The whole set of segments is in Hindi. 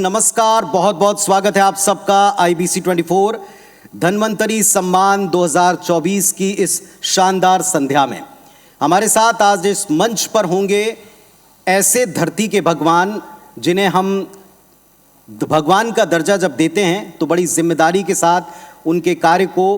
नमस्कार, बहुत बहुत स्वागत है आप सबका IBC 24 धन्वंतरी सम्मान 2024 की इस शानदार संध्या में। हमारे साथ आज इस मंच पर होंगे ऐसे धरती के भगवान जिन्हें हम भगवान का दर्जा जब देते हैं तो बड़ी जिम्मेदारी के साथ उनके कार्य को,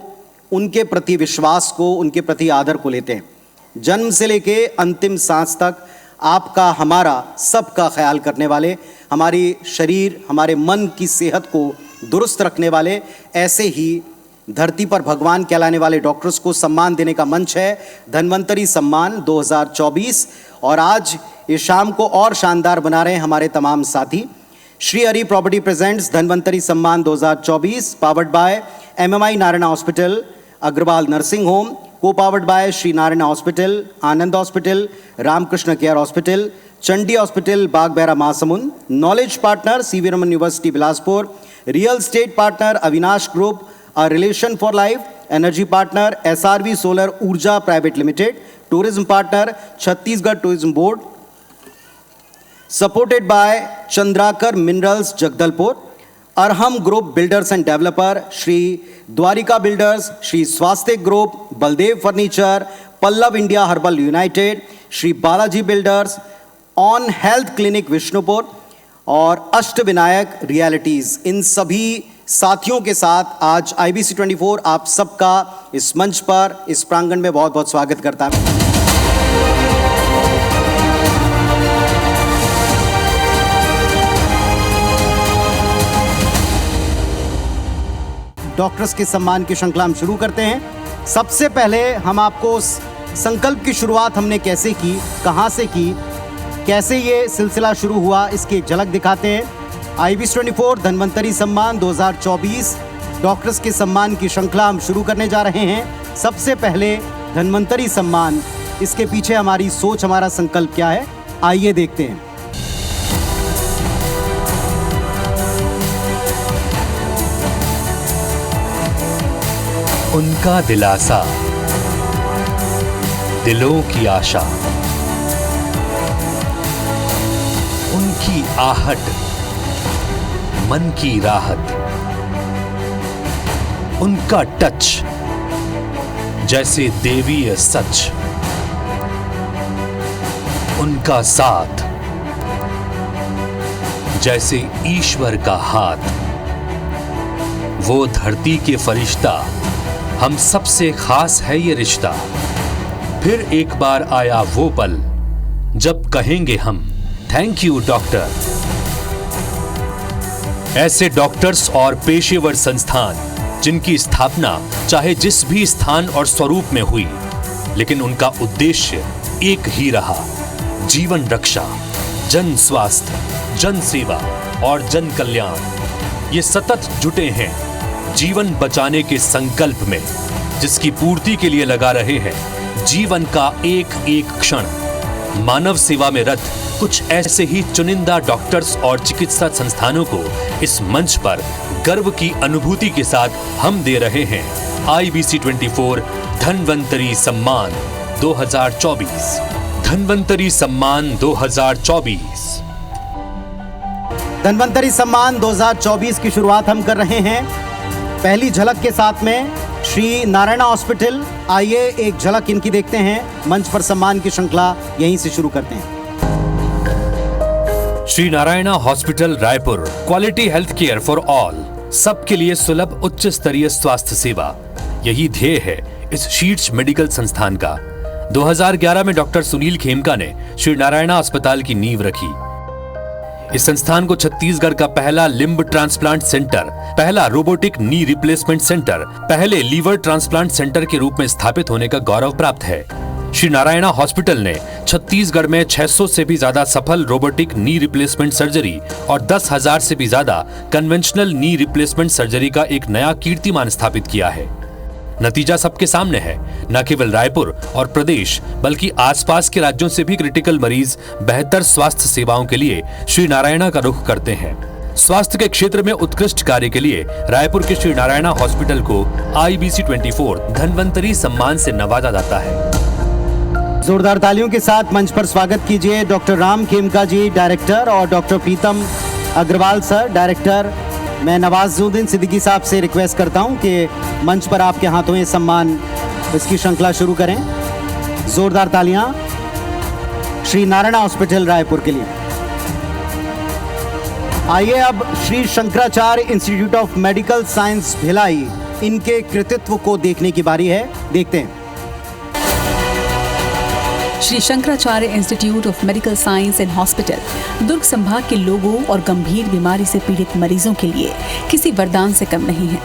उनके प्रति विश्वास को, उनके प्रति आदर को लेते हैं। जन्म से लेके अंतिम सांस तक आपका, हमारा, सबका ख्याल करने वाले, हमारी शरीर, हमारे मन की सेहत को दुरुस्त रखने वाले, ऐसे ही धरती पर भगवान कहलाने वाले डॉक्टर्स को सम्मान देने का मंच है धन्वंतरी सम्मान 2024। और आज इस शाम को और शानदार बना रहे हैं हमारे तमाम साथी। Shri Hari property presents Dhanvantari Samman 2024 powered by MMI Narayana hospital, Agrawal nursing home, co powered by Shri Narayana hospital, Anand hospital, Ramakrishna care hospital, Chandi hospital, Bagbahara Mahasamund, knowledge partner CV Raman university Bilaspur, real estate partner Avinash group, a relation for life, energy partner SRV solar Urja private limited, tourism partner Chhattisgarh tourism board, supported by Chandrakar minerals Jagdalpur, Arham group builders end developer, Shri Dwarika builders, Shri Swasthya group, Baldev furniture, Pallav India herbal united, Shri Balaji builders, on health clinic Vishnupur और अष्ट विनायक रियलिटीज। इन सभी साथियों के साथ आज IBC 24 आप सबका इस मंच पर, इस प्रांगण में बहुत बहुत स्वागत करता है। डॉक्टर्स के सम्मान की श्रृंखला हम शुरू करते हैं। सबसे पहले हम आपको उस संकल्प की शुरुआत हमने कैसे की, कहां से की, कैसे ये सिलसिला शुरू हुआ, इसकी एक झलक दिखाते हैं। IBC 24 धन्वंतरी सम्मान 2024 डॉक्टर्स के सम्मान की श्रृंखला हम शुरू करने जा रहे हैं। सबसे पहले धन्वंतरी सम्मान, इसके पीछे हमारी सोच, हमारा संकल्प क्या है, आइए देखते हैं। उनका दिलासा, दिलों की आशा, उनकी आहट, मन की राहत, उनका टच जैसे देवीय सच, उनका साथ जैसे ईश्वर का हाथ, वो धरती के फरिश्ता, हम सबसे खास है ये रिश्ता। फिर एक बार आया वो पल जब कहेंगे हम थैंक यू डॉक्टर। ऐसे डॉक्टर्स और पेशेवर संस्थान जिनकी स्थापना चाहे जिस भी स्थान और स्वरूप में हुई, लेकिन उनका उद्देश्य एक ही रहा, जीवन रक्षा, जन स्वास्थ्य, जन सेवा और जन कल्याण। ये सतत जुटे हैं जीवन बचाने के संकल्प में, जिसकी पूर्ति के लिए लगा रहे हैं जीवन का एक एक क्षण। मानव सेवा में रत कुछ ऐसे ही चुनिंदा डॉक्टर्स और चिकित्सा संस्थानों को इस मंच पर गर्व की अनुभूति के साथ हम दे रहे हैं IBC 24 धन्वंतरी सम्मान 2024। धन्वंतरी सम्मान 2024। धन्वंतरी सम्मान 2024 की शुरुआत हम कर रहे हैं पहली झलक के साथ में श्री नारायणा हॉस्पिटल। आइए एक झलक इनकी देखते हैं। मंच पर सम्मान की श्रृंखला यहीं से शुरू करते हैं। Shri Narayana hospital Raipur, quality health care for all, सबके लिए सुलभ उच्च स्तरीय स्वास्थ्य सेवा, यही ध्येय है इस शीर्ष मेडिकल संस्थान का। 2011 में डॉक्टर सुनील खेमका ने श्री नारायणा अस्पताल की नींव रखी। इस संस्थान को छत्तीसगढ़ का पहला लिम्ब ट्रांसप्लांट सेंटर, पहला रोबोटिक नी रिप्लेसमेंट सेंटर, पहले लीवर ट्रांसप्लांट सेंटर के रूप में स्थापित होने का गौरव प्राप्त है। श्री नारायणा हॉस्पिटल ने छत्तीसगढ़ में 600 से भी ज्यादा सफल रोबोटिक नी रिप्लेसमेंट सर्जरी और 10,000 से भी ज्यादा कन्वेंशनल नी रिप्लेसमेंट सर्जरी का एक नया कीर्तिमान स्थापित किया है। नतीजा सबके सामने है। न केवल रायपुर और प्रदेश बल्कि आसपास के राज्यों से भी क्रिटिकल मरीज बेहतर स्वास्थ्य सेवाओं के लिए श्री नारायणा का रुख करते हैं। स्वास्थ्य के क्षेत्र में उत्कृष्ट कार्य के लिए रायपुर के श्री नारायणा हॉस्पिटल को IBC 24 धन्वंतरी सम्मान से नवाजा जाता है। जोरदार तालियों के साथ मंच पर स्वागत कीजिए डॉक्टर राम खेमका जी, डायरेक्टर, और डॉक्टर प्रीतम अग्रवाल सर, डायरेक्टर, मैं नवाजुद्दीन सिद्दीकी साहब से रिक्वेस्ट करता हूं कि मंच पर आपके हाथों ये सम्मान इसकी श्रृंखला शुरू करें। जोरदार तालियां श्री नारायण हॉस्पिटल रायपुर के लिए। आइए अब Shri Shankaracharya institute of medical science Bhilai, इनके कृतित्व को देखने की बारी है। देखते हैं। Shri Shankaracharya institute of medical science and hospital Durg संभाग के लोगों और गंभीर बीमारी से पीड़ित मरीजों के लिए किसी वरदान से कम नहीं है।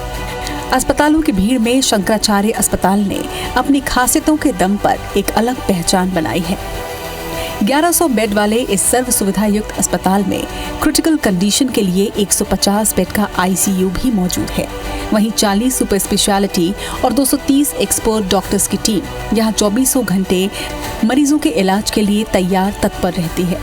अस्पतालों की भीड़ में शंकराचार्य अस्पताल ने अपनी खासियतों के दम पर एक अलग पहचान बनाई है। 1100 बेड वाले इस सर्व सुविधा युक्त अस्पताल में क्रिटिकल कंडीशन के लिए 150 बेड का आईसीयू भी मौजूद है। वहीं 40 सुपर स्पेशलिटी और 230 एक्सपर्ट डॉक्टर्स की टीम यहां 24 घंटे मरीजों के इलाज के लिए तैयार तत्पर रहती है।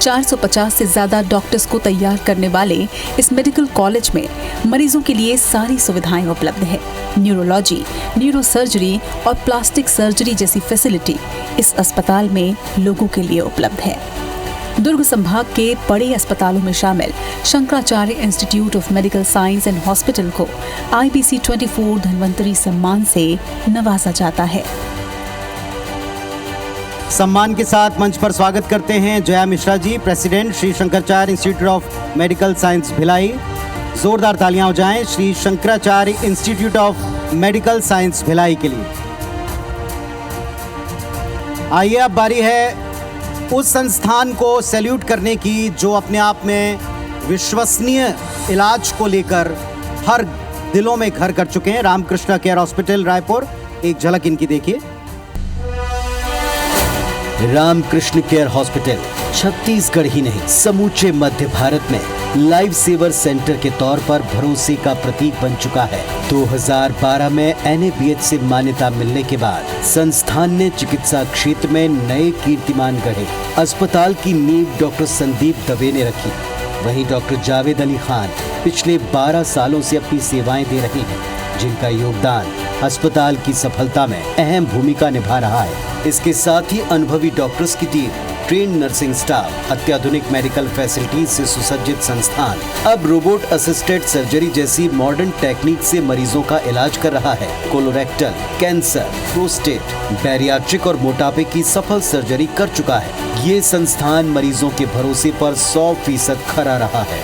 450 से ज्यादा डॉक्टर्स को तैयार करने वाले इस मेडिकल कॉलेज में मरीजों के लिए सारी सुविधाएं उपलब्ध है। न्यूरोलॉजी, न्यूरोसर्जरी और प्लास्टिक सर्जरी जैसी फैसिलिटी इस अस्पताल में लोगों के लिए उपलब्ध है। दुर्ग संभाग के बड़े अस्पतालों में शामिल Shankaracharya institute of medical science and hospital को IBC 24 धन्वंतरी सम्मान से नवाजा जाता है। सम्मान के साथ मंच पर स्वागत करते हैं Jaya Mishra ji, president Shri Shankaracharya institute of medical science Bhilai. जोरदार तालियां हो जाएं Shri Shankaracharya institute of medical science Bhilai के लिए। आइए अब बारी है उस संस्थान को सैल्यूट करने की जो अपने आप में विश्वसनीय इलाज को लेकर हर दिलों में घर कर चुके हैं। रामकृष्ण केयर हॉस्पिटल रायपुर, एक झलक इनकी देखिए। रामकृष्ण केयर हॉस्पिटल छत्तीसगढ़ ही नहीं समूचे मध्य भारत में लाइफ सेवर सेंटर के तौर पर भरोसे का प्रतीक बन चुका है। 2012 में NABH से मान्यता मिलने के बाद संस्थान ने चिकित्सा क्षेत्र में नए कीर्तिमान गढ़े। अस्पताल की नींव डॉक्टर संदीप दवे ने रखी। वहीं डॉक्टर जावेद अली खान पिछले 12 सालों से अपनी सेवाएं दे रहे हैं, जिनका योगदान अस्पताल की सफलता में अहम भूमिका निभा रहा है। इसके साथ ही अनुभवी डॉक्टर्स की टीम, ट्रेन नर्सिंग स्टाफ, अत्याधुनिक मेडिकल फैसिलिटीज से सुसज्जित संस्थान अब रोबोट असिस्टेड सर्जरी जैसी मॉडर्न टेक्निक से मरीजों का इलाज कर रहा है। कोलोरेक्टल, कैंसर, प्रोस्टेट, बैरियाट्रिक और मोटापे की सफल सर्जरी कर चुका है। ये संस्थान मरीजों के भरोसे पर 100% खरा रहा है।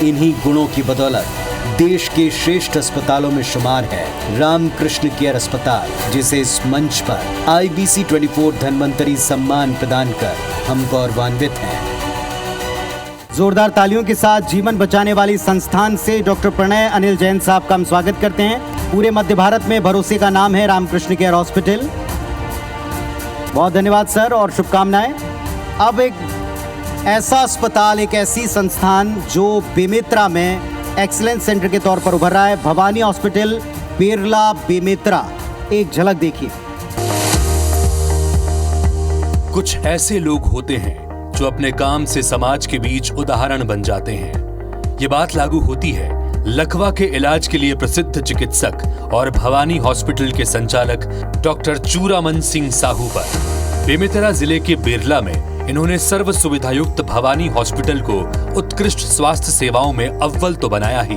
इन्हीं गुणों की बदौलत देश के श्रेष्ठ अस्पतालों में शुमार है रामकृष्ण केयर अस्पताल, जिसे इस मंच पर IBC 24 धन्वंतरी सम्मान प्रदान कर हम गौरवान्वित हैं। जोरदार तालियों के साथ जीवन बचाने वाली संस्थान से डॉक्टर प्रणय अनिल जैन साहब का हम स्वागत करते हैं। पूरे मध्य भारत में भरोसे का नाम है रामकृष्ण केयर हॉस्पिटल। बहुत धन्यवाद सर और शुभकामनाएं। अब एक ऐसा अस्पताल, एक ऐसी संस्थान जो बेमेतरा में एक्सीलेंस सेंटर के तौर पर उभर रहा है, भवानी हॉस्पिटल बेरला बेमेतरा, एक झलक देखिए। कुछ ऐसे लोग होते हैं जो अपने काम से समाज के बीच उदाहरण बन जाते हैं। ये बात लागू होती है लकवा के इलाज के लिए प्रसिद्ध चिकित्सक और भवानी हॉस्पिटल के संचालक डॉक्टर चूरामन सिंह साहू पर। बेमेतरा जिले के बेरला में इन्होंने सर्व सुविधायुक्त भवानी हॉस्पिटल को उत्कृष्ट स्वास्थ्य सेवाओं में अव्वल तो बनाया ही,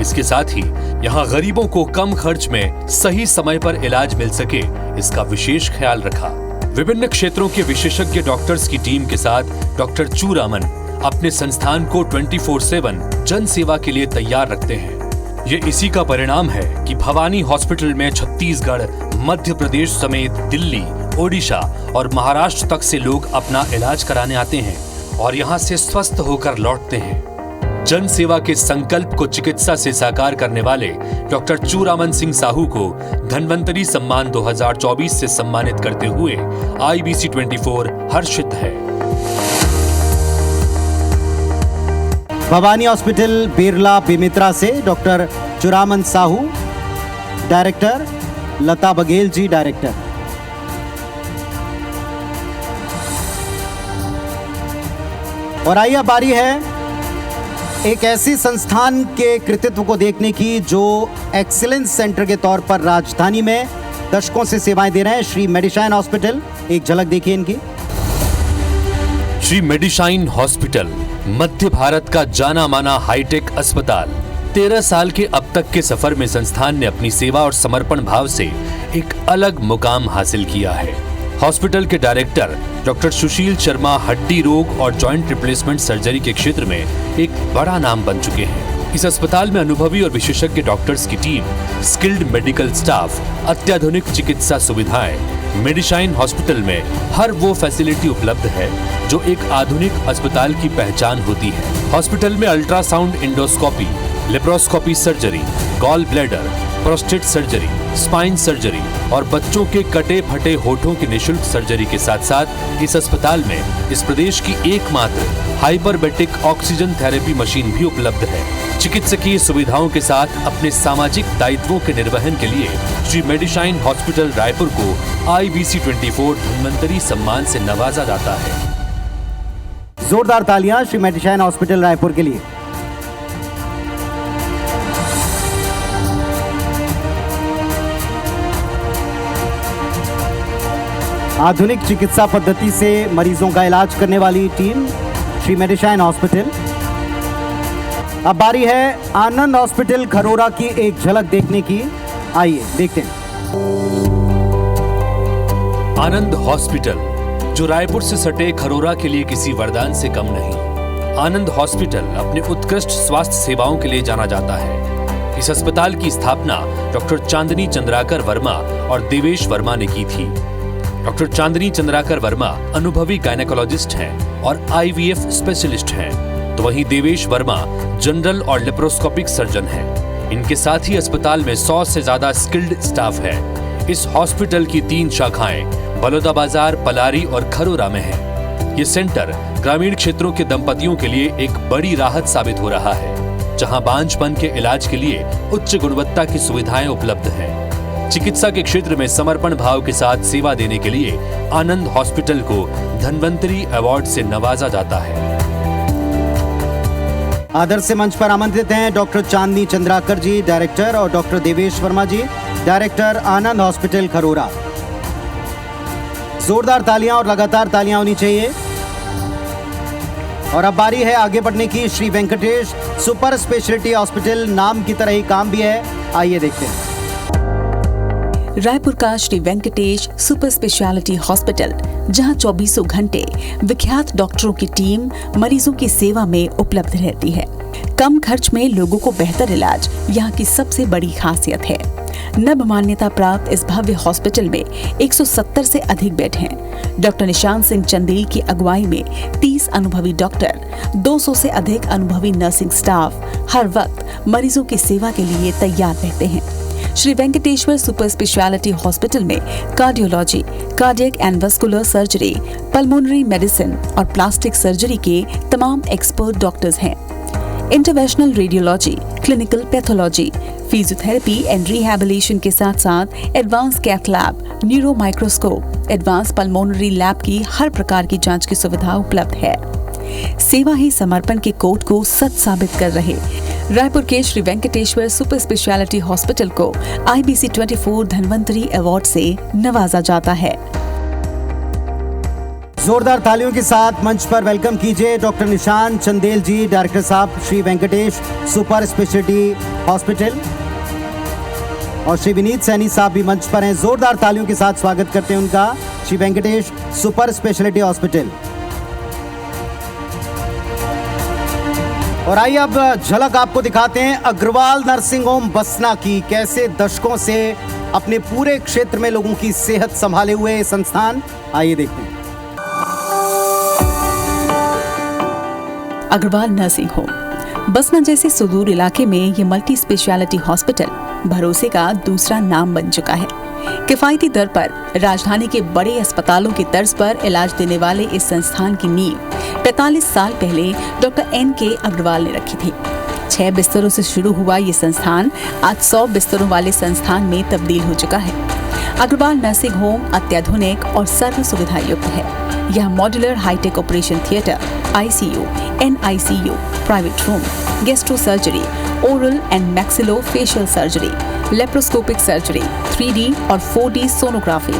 इसके साथ ही यहाँ गरीबों को कम खर्च में सही समय पर इलाज मिल सके, इसका विशेष ख्याल रखा। विभिन्न क्षेत्रों के विशेषज्ञ डॉक्टर्स की टीम के साथ डॉक्टर चूरामन अपने संस्थान को 24/7 जन सेवा के लिए तैयार रखते हैं। ये इसी का परिणाम है कि भवानी हॉस्पिटल में छत्तीसगढ़, मध्य प्रदेश समेत दिल्ली, ओडिशा और महाराष्ट्र तक से लोग अपना इलाज कराने आते हैं और यहाँ से स्वस्थ होकर लौटते हैं। जन सेवा के संकल्प को चिकित्सा से साकार करने वाले डॉक्टर चूरामन सिंह साहू को धन्वंतरी सम्मान 2024 से सम्मानित करते हुए IBC 24 हर्षित है। भवानी हॉस्पिटल बेरला बेमेतरा से डॉक्टर चूरामन साहू, डायरेक्टर लता बघेल जी, डायरेक्टर। और आइए बारी है एक ऐसी संस्थान के कृतित्व को देखने की जो एक्सीलेंस सेंटर के तौर पर राजधानी में दशकों से सेवाएं दे रहे हैं, श्री मेडिशाइन हॉस्पिटल। एक झलक देखिए इनकी। श्री मेडिशाइन हॉस्पिटल मध्य भारत का जाना माना हाईटेक अस्पताल। 13 साल के अब तक के सफर में संस्थान ने अपनी सेवा और समर्पण भाव से एक अलग मुकाम हासिल किया है। हॉस्पिटल के डायरेक्टर डॉक्टर सुशील शर्मा हड्डी रोग और जॉइंट रिप्लेसमेंट सर्जरी के क्षेत्र में एक बड़ा नाम बन चुके हैं। इस अस्पताल में अनुभवी और विशेषज्ञ डॉक्टर्स की टीम, स्किल्ड मेडिकल स्टाफ, अत्याधुनिक चिकित्सा सुविधाएं, मेडिशाइन हॉस्पिटल में हर वो फैसिलिटी उपलब्ध है जो एक आधुनिक अस्पताल की पहचान होती है। हॉस्पिटल में ultrasound, endoscopy, laparoscopy surgery, gall bladder, prostate surgery, spine surgery और बच्चों के कटे फटे होठों की निशुल्क सर्जरी के साथ साथ इस अस्पताल में इस प्रदेश की एकमात्र हाइपरबेटिक ऑक्सीजन थेरेपी मशीन भी उपलब्ध है। चिकित्सकीय सुविधाओं के साथ अपने सामाजिक दायित्वों के निर्वहन के लिए श्री मेडिशाइन हॉस्पिटल रायपुर को IBC 24 धन्वंतरी सम्मान से नवाजा जाता है। जोरदार तालियां श्री मेडिशाइन हॉस्पिटल रायपुर के लिए। आधुनिक चिकित्सा पद्धति से मरीजों का इलाज करने वाली टीम श्री मेडिशाइन हॉस्पिटल। अब बारी है आनंद हॉस्पिटल खरोरा की एक झलक देखने की। आइए देखते हैं। आनंद हॉस्पिटल, जो रायपुर से सटे खरोरा के लिए किसी वरदान से कम नहीं। आनंद हॉस्पिटल अपने उत्कृष्ट स्वास्थ्य सेवाओं के लिए जाना जाता है। इस अस्पताल की स्थापना डॉक्टर चांदनी चंद्राकर वर्मा और देवेश वर्मा ने की थी। डॉक्टर चांदनी चंद्राकर वर्मा अनुभवी गायनेकोलॉजिस्ट हैं और IVF स्पेशलिस्ट हैं, तो वहीं देवेश वर्मा जनरल और लेप्रोस्कोपिक सर्जन हैं। इनके साथ ही अस्पताल में 100 से ज्यादा स्किल्ड स्टाफ है। इस हॉस्पिटल की 3 शाखाएं बलौदा बाजार, पलारी और खरोरा में है। ये सेंटर ग्रामीण क्षेत्रों के दंपतियों के लिए एक बड़ी राहत साबित हो रहा है, जहां बांझपन के इलाज के लिए उच्च गुणवत्ता की सुविधाएं उपलब्ध हैं। चिकित्सा के क्षेत्र में समर्पण भाव के साथ सेवा देने के लिए आनंद हॉस्पिटल को धन्वंतरी अवार्ड से नवाजा जाता है। आदर से मंच पर आमंत्रित हैं डॉक्टर चांदनी चंद्राकर जी, डायरेक्टर, और डॉक्टर देवेश वर्मा जी, डायरेक्टर, आनंद हॉस्पिटल खरोरा। जोरदार तालियां और लगातार तालियां होनी चाहिए। और अब बारी है आगे बढ़ने की। Shri Venkatesh super speciality hospital, नाम की तरह ही काम भी है। आइए देखते हैं। रायपुर का Shri Venkatesh super speciality hospital, जहां 24 घंटे विख्यात डॉक्टरों की टीम मरीजों की सेवा में उपलब्ध रहती है। कम खर्च में लोगों को बेहतर इलाज यहाँ की सबसे बड़ी खासियत है। नव मान्यता प्राप्त इस भव्य हॉस्पिटल में 170 से अधिक बेड हैं। डॉक्टर निशांत सिंह चंदेल की अगुवाई में 30 अनुभवी डॉक्टर, 200 से अधिक अनुभवी नर्सिंग स्टाफ हर वक्त मरीजों की सेवा के लिए तैयार रहते हैं। Shri Venkateshwara super speciality hospital में cardiology, cardiac and vascular surgery, pulmonary medicine और प्लास्टिक सर्जरी के तमाम एक्सपर्ट डॉक्टर्स हैं। Interventional radiology, clinical pathology, physiotherapy and rehabilitation के साथ साथ advance cath lab, neuro microscope, advance pulmonary lab की हर प्रकार की जांच की सुविधा उपलब्ध है। सेवा ही समर्पण के कोड को सच साबित कर रहे रायपुर के Shri Venkateshwara super speciality hospital को IBC 24 धन्वंतरी अवार्ड से नवाजा जाता है। जोरदार तालियों के साथ मंच पर वेलकम कीजिए डॉक्टर निशांत चंदेल जी, डायरेक्टर साहब, Shri Venkatesh super speciality hospital, और श्री विनीत सैनी साहब भी मंच पर हैं। जोरदार तालियों के साथ स्वागत करते हैं उनका, Shri Venkatesh super speciality hospital. और आइए अब झलक आपको दिखाते हैं अग्रवाल नर्सिंग होम बसना की। कैसे दशकों से अपने पूरे क्षेत्र में लोगों की सेहत संभाले हुए संस्थान, आइए देखते हैं। अग्रवाल नर्सिंग होम बसना जैसे सुदूर इलाके में ये मल्टी स्पेशलिटी हॉस्पिटल भरोसे का दूसरा नाम बन चुका है। किफायती दर पर राजधानी के बड़े अस्पतालों की तर्ज पर इलाज देने वाले इस संस्थान की नींव 45 साल पहले डॉक्टर NK अग्रवाल ने रखी थी। 6 बिस्तरों से शुरू हुआ ये संस्थान आज 100 बिस्तरों वाले संस्थान में तब्दील हो चुका है। अग्रवाल नर्सिंग होम अत्याधुनिक और सर्व सुविधा युक्त है। यह modular hi tech operation theatre, ICU, NICU, private room, gastro surgery, oral and maxillo facial surgery, laparoscopic surgery, 3D और 4D सोनोग्राफी,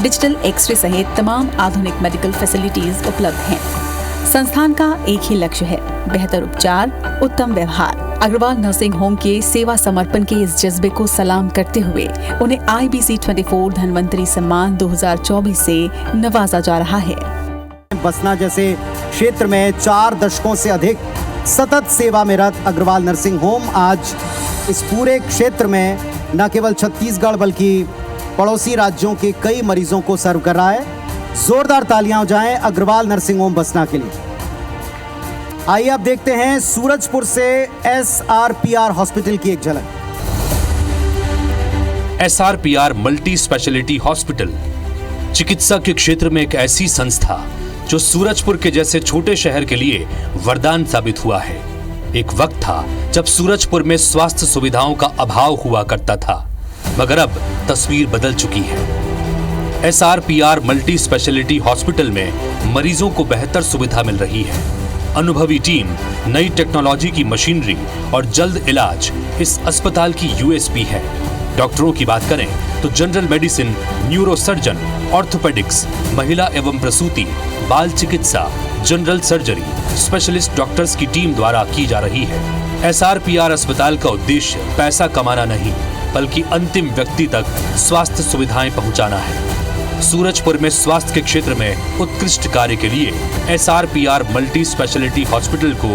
डिजिटल एक्सरे सहित तमाम आधुनिक मेडिकल फैसिलिटीज उपलब्ध हैं। संस्थान का एक ही लक्ष्य है, बेहतर उपचार, उत्तम व्यवहार। अग्रवाल नर्सिंग होम के सेवा समर्पण के इस जज्बे को सलाम करते हुए उन्हें IBC 24 धन्वंतरी सम्मान 2024 से नवाजा जा रहा है। बसना जैसे क्षेत्र में 4 दशकों से अधिक सतत सेवा में रत अग्रवाल नर्सिंग होम आज इस पूरे क्षेत्र में न केवल छत्तीसगढ़ बल्कि पड़ोसी राज्यों के कई मरीजों को सर्व कर रहा है। जोरदार तालियां हो जाएं अग्रवाल नर्सिंग होम बसना के लिए। आइए अब देखते हैं सूरजपुर से SRPR हॉस्पिटल की एक झलक। SRPR मल्टी स्पेशलिटी हॉस्पिटल चिकित्सा के क्षेत्र में एक ऐसी संस्था जो सूरजपुर के जैसे छोटे शहर के लिए वरदान साबित हुआ है। एक वक्त था जब सूरजपुर में स्वास्थ्य सुविधाओं का अभाव हुआ करता था, मगर अब तस्वीर बदल चुकी है। SRPR मल्टी स्पेशलिटी हॉस्पिटल में मरीजों को बेहतर सुविधा मिल रही है। अनुभवी टीम, नई टेक्नोलॉजी की मशीनरी और जल्द इलाज इस अस्पताल की USP है। डॉक्टरों की बात करें तो जनरल मेडिसिन, न्यूरोसर्जन, ऑर्थोपेडिक्स, महिला एवं प्रसूति, बाल चिकित्सा, जनरल सर्जरी, स्पेशलिस्ट डॉक्टर्स की टीम द्वारा की जा रही है। SRPR अस्पताल का उद्देश्य पैसा कमाना नहीं, बल्कि अंतिम व्यक्ति तक स्वास्थ्य सुविधाएं पहुंचाना है। सूरजपुर में स्वास्थ्य के क्षेत्र में उत्कृष्ट कार्य के लिए SRPR मल्टी स्पेशलिटी हॉस्पिटल को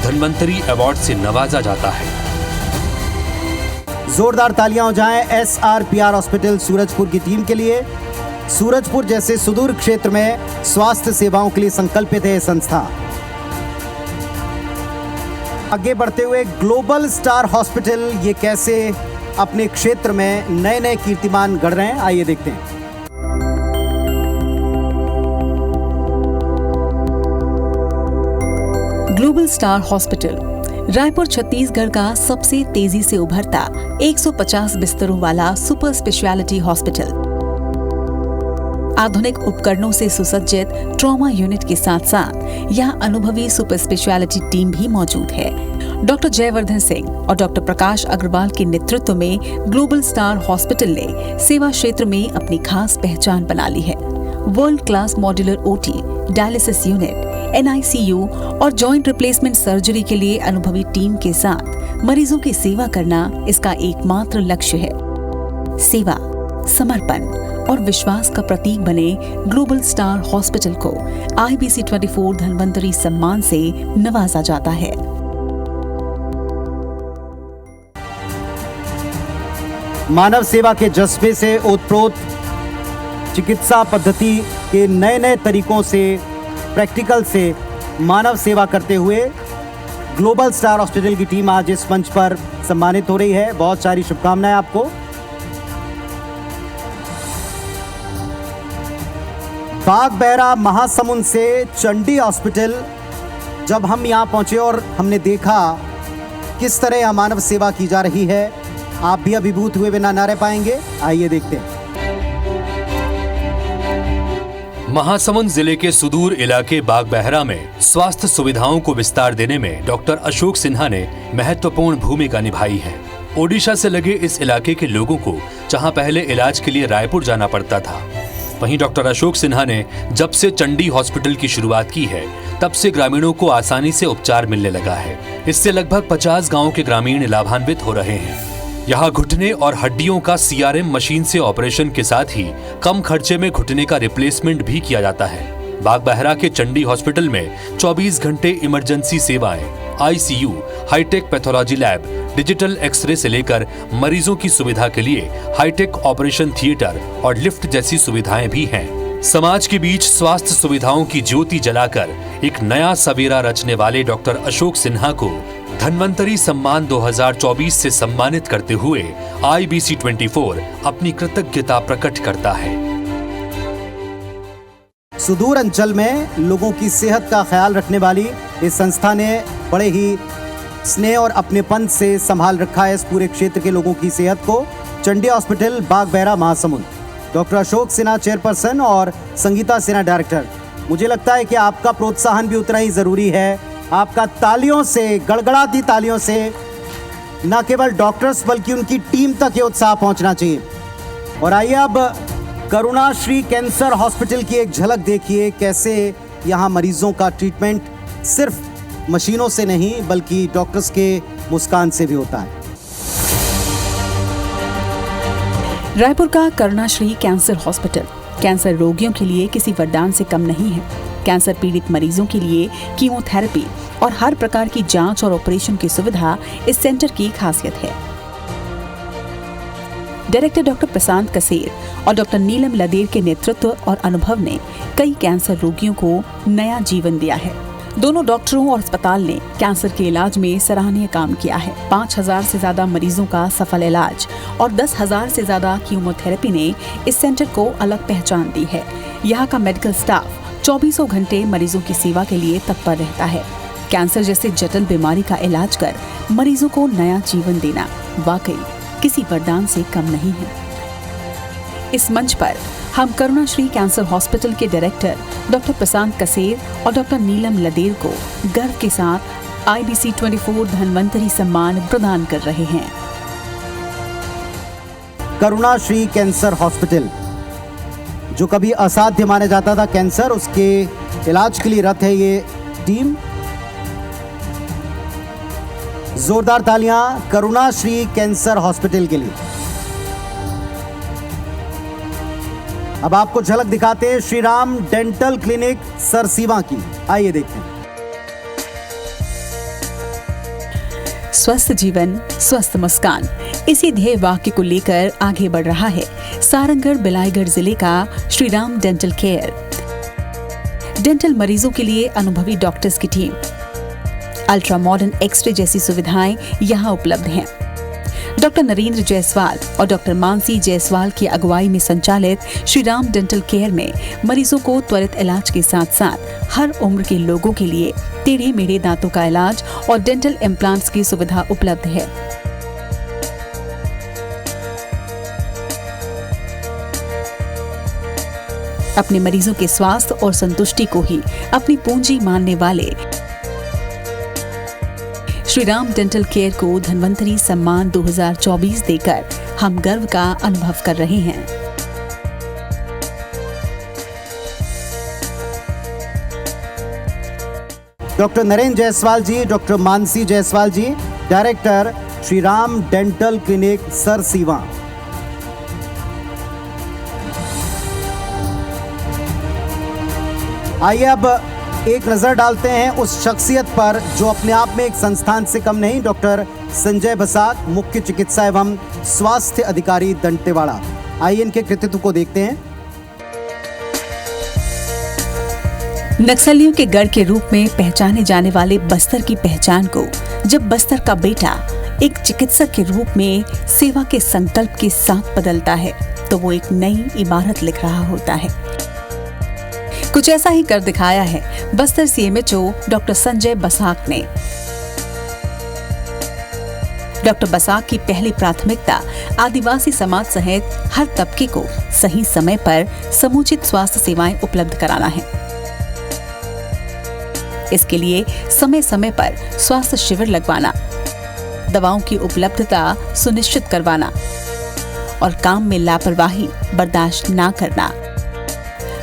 धन्वंतरी अवार्ड से नवाजा जाता है। जोरदार तालियां हो जाएं SRPR हॉस्पिटल सूरजपुर की टीम के लिए। सूरजपुर जैसे सुदूर क्षेत्र में स्वास्थ्य सेवाओं के लिए संकल्पित है संस्था। आगे बढ़ते हुए ग्लोबल स्टार हॉस्पिटल ये कैसे अपने क्षेत्र में नए नए कीर्तिमान गढ़ रहे हैं, आइए देखते हैं। Global star hospital Raipur Chhattisgarh का सबसे तेजी से उभरता 150 बिस्तरों वाला सुपर स्पेशलिटी हॉस्पिटल। आधुनिक उपकरणों से सुसज्जित ट्रॉमा यूनिट के साथ साथ यहाँ अनुभवी सुपर स्पेशलिटी टीम भी मौजूद है। डॉक्टर जयवर्धन सिंह और डॉक्टर प्रकाश अग्रवाल के नेतृत्व में ग्लोबल स्टार हॉस्पिटल ने सेवा क्षेत्र में अपनी खास पहचान बना ली है। World class modular OT, dialysis unit, NICU और जॉइंट रिप्लेसमेंट सर्जरी के लिए अनुभवी टीम के साथ मरीजों की सेवा करना इसका एकमात्र लक्ष्य है। सेवा, समर्पण और विश्वास का प्रतीक बने ग्लोबल स्टार हॉस्पिटल को IBC 24 धन्वंतरी सम्मान से नवाजा जाता है। मानव सेवा के जज्बे से ओतप्रोत चिकित्सा पद्धति के नए नए तरीकों से, प्रैक्टिकल से मानव सेवा करते हुए ग्लोबल स्टार हॉस्पिटल की टीम आज इस मंच पर सम्मानित हो रही है। बहुत सारी शुभकामनाएं आपको। बागबहरा महासमुंद से चंडी हॉस्पिटल जब हम यहाँ पहुंचे और हमने देखा किस तरह यहाँ मानव सेवा की जा रही है, आप भी अभिभूत हुए बिना न रह पाएंगे। आइए देखते हैं। महासमुंद जिले के सुदूर इलाके बागबहरा में स्वास्थ्य सुविधाओं को विस्तार देने में डॉक्टर अशोक सिन्हा ने महत्वपूर्ण भूमिका निभाई है। ओडिशा से लगे इस इलाके के लोगों को जहां पहले इलाज के लिए रायपुर जाना पड़ता था, वहीं डॉक्टर अशोक सिन्हा ने जब से चंडी हॉस्पिटल की शुरुआत की है, तब से ग्रामीणों को आसानी से उपचार मिलने लगा है। इससे लगभग 50 गाँव के ग्रामीण लाभान्वित हो रहे हैं। यहाँ घुटने और हड्डियों का CRM मशीन से ऑपरेशन के साथ ही कम खर्चे में घुटने का रिप्लेसमेंट भी किया जाता है। बागबहरा के चंडी हॉस्पिटल में 24 घंटे इमरजेंसी सेवाएं, ICU, hi tech pathology lab, digital x ray से लेकर मरीजों की सुविधा के लिए हाईटेक ऑपरेशन थिएटर और लिफ्ट जैसी सुविधाएं भी हैं। समाज के बीच स्वास्थ्य सुविधाओं की ज्योति जलाकर एक नया सवेरा रचने वाले डॉक्टर अशोक सिन्हा को धन्वंतरी सम्मान 2024 से सम्मानित करते हुए IBC 24 अपनी कृतज्ञता प्रकट करता है। सुदूर अंचल में लोगों की सेहत का ख्याल रखने वाली इस संस्था ने बड़े ही स्नेह और अपनेपन से संभाल रखा है इस पूरे क्षेत्र के लोगों की सेहत को। Chandi hospital Bagbahara Mahasamund, doctor Ashok Sinha chairperson और संगीता सिन्हा डायरेक्टर। मुझे लगता है कि आपका प्रोत्साहन भी उतना ही जरूरी है। आपका तालियों से, गड़गड़ाती तालियों से न केवल डॉक्टर्स बल्कि उनकी टीम तक ये उत्साह पहुंचना चाहिए। और आइए अब करुणाश्री कैंसर हॉस्पिटल की एक झलक देखिए, कैसे यहाँ मरीजों का ट्रीटमेंट सिर्फ मशीनों से नहीं बल्कि डॉक्टर्स के मुस्कान से भी होता है। रायपुर का करुणाश्री कैंसर हॉस्पिटल कैंसर रोगियों के लिए किसी वरदान से कम नहीं है। कैंसर पीड़ित मरीजों के लिए कीमोथेरेपी और हर प्रकार की जांच और ऑपरेशन की सुविधा इस सेंटर की खासियत है। डायरेक्टर डॉक्टर प्रशांत कसेर और डॉक्टर नीलम लदेर के नेतृत्व और अनुभव ने कई कैंसर रोगियों को नया जीवन दिया है। दोनों डॉक्टरों और अस्पताल ने कैंसर के इलाज में सराहनीय काम किया है। 5000 से ज्यादा मरीजों का सफल इलाज और 10,000 से ज्यादा कीमोथेरेपी ने इस सेंटर को अलग पहचान दी है। यहाँ का मेडिकल स्टाफ 24 घंटे मरीजों की सेवा के लिए तत्पर रहता है। कैंसर जैसे जटिल बीमारी का इलाज कर मरीजों को नया जीवन देना वाकई किसी वरदान से कम नहीं है। इस मंच पर हम करुणाश्री कैंसर हॉस्पिटल के डायरेक्टर डॉक्टर प्रशांत कसेर और डॉक्टर नीलम लदेर को गर्व के साथ IBC 24 धन्वंतरी सम्मान प्रदान कर रहे हैं। करुणाश्री कैंसर हॉस्पिटल, जो कभी असाध्य माना जाता था कैंसर, उसके इलाज के लिए रत है ये टीम। जोरदार तालियां करुणाश्री कैंसर हॉस्पिटल के लिए। अब आपको झलक दिखाते हैं श्री राम डेंटल क्लिनिक सरसीवा की। आइए देखते हैं। स्वस्थ जीवन स्वस्थ मुस्कान, इसी ध्येय वाक्य को लेकर आगे बढ़ रहा है सारंगढ़ बिलाईगढ़ जिले का Shri Ram dental care. Dental मरीजों के लिए अनुभवी डॉक्टर्स की टीम, अल्ट्रा मॉडर्न एक्सरे जैसी सुविधाएं यहाँ उपलब्ध हैं। डॉक्टर नरेंद्र जायसवाल और डॉक्टर मानसी जायसवाल की अगुवाई में संचालित श्री राम डेंटल केयर में मरीजों को त्वरित इलाज के साथ साथ हर उम्र के लोगों के लिए टेढ़े मेढ़े दांतों का इलाज और डेंटल इम्प्लांट्स की सुविधा उपलब्ध है। अपने मरीजों के स्वास्थ्य और संतुष्टि को ही अपनी पूंजी मानने वाले श्री राम डेंटल केयर को धन्वंतरी सम्मान 2024 देकर हम गर्व का अनुभव कर रहे हैं। Doctor Narendra Jaiswal ji, doctor Mansi Jaiswal ji, director Shri Ram dental clinic Sarsiwa. आइए अब एक नजर डालते हैं उस शख्सियत पर जो अपने आप में एक संस्थान से कम नहीं। डॉक्टर संजय बसाक, मुख्य चिकित्सा एवं स्वास्थ्य अधिकारी दंतेवाड़ा। आइए इनके कृतित्व को देखते हैं। नक्सलियों के गढ़ के रूप में पहचाने जाने वाले बस्तर की पहचान को जब बस्तर का बेटा एक चिकित्सक के रूप में सेवा के संकल्प के साथ बदलता है तो वो एक नई इमारत लिख रहा होता है। कुछ ऐसा ही कर दिखाया है बस्तर CMHO डॉक्टर संजय बसाक ने। डॉक्टर बसाक की पहली प्राथमिकता आदिवासी समाज सहित हर तबके को सही समय पर समुचित स्वास्थ्य सेवाएं उपलब्ध कराना है। इसके लिए समय समय पर स्वास्थ्य शिविर लगवाना, दवाओं की उपलब्धता सुनिश्चित करवाना और काम में लापरवाही बर्दाश्त ना करना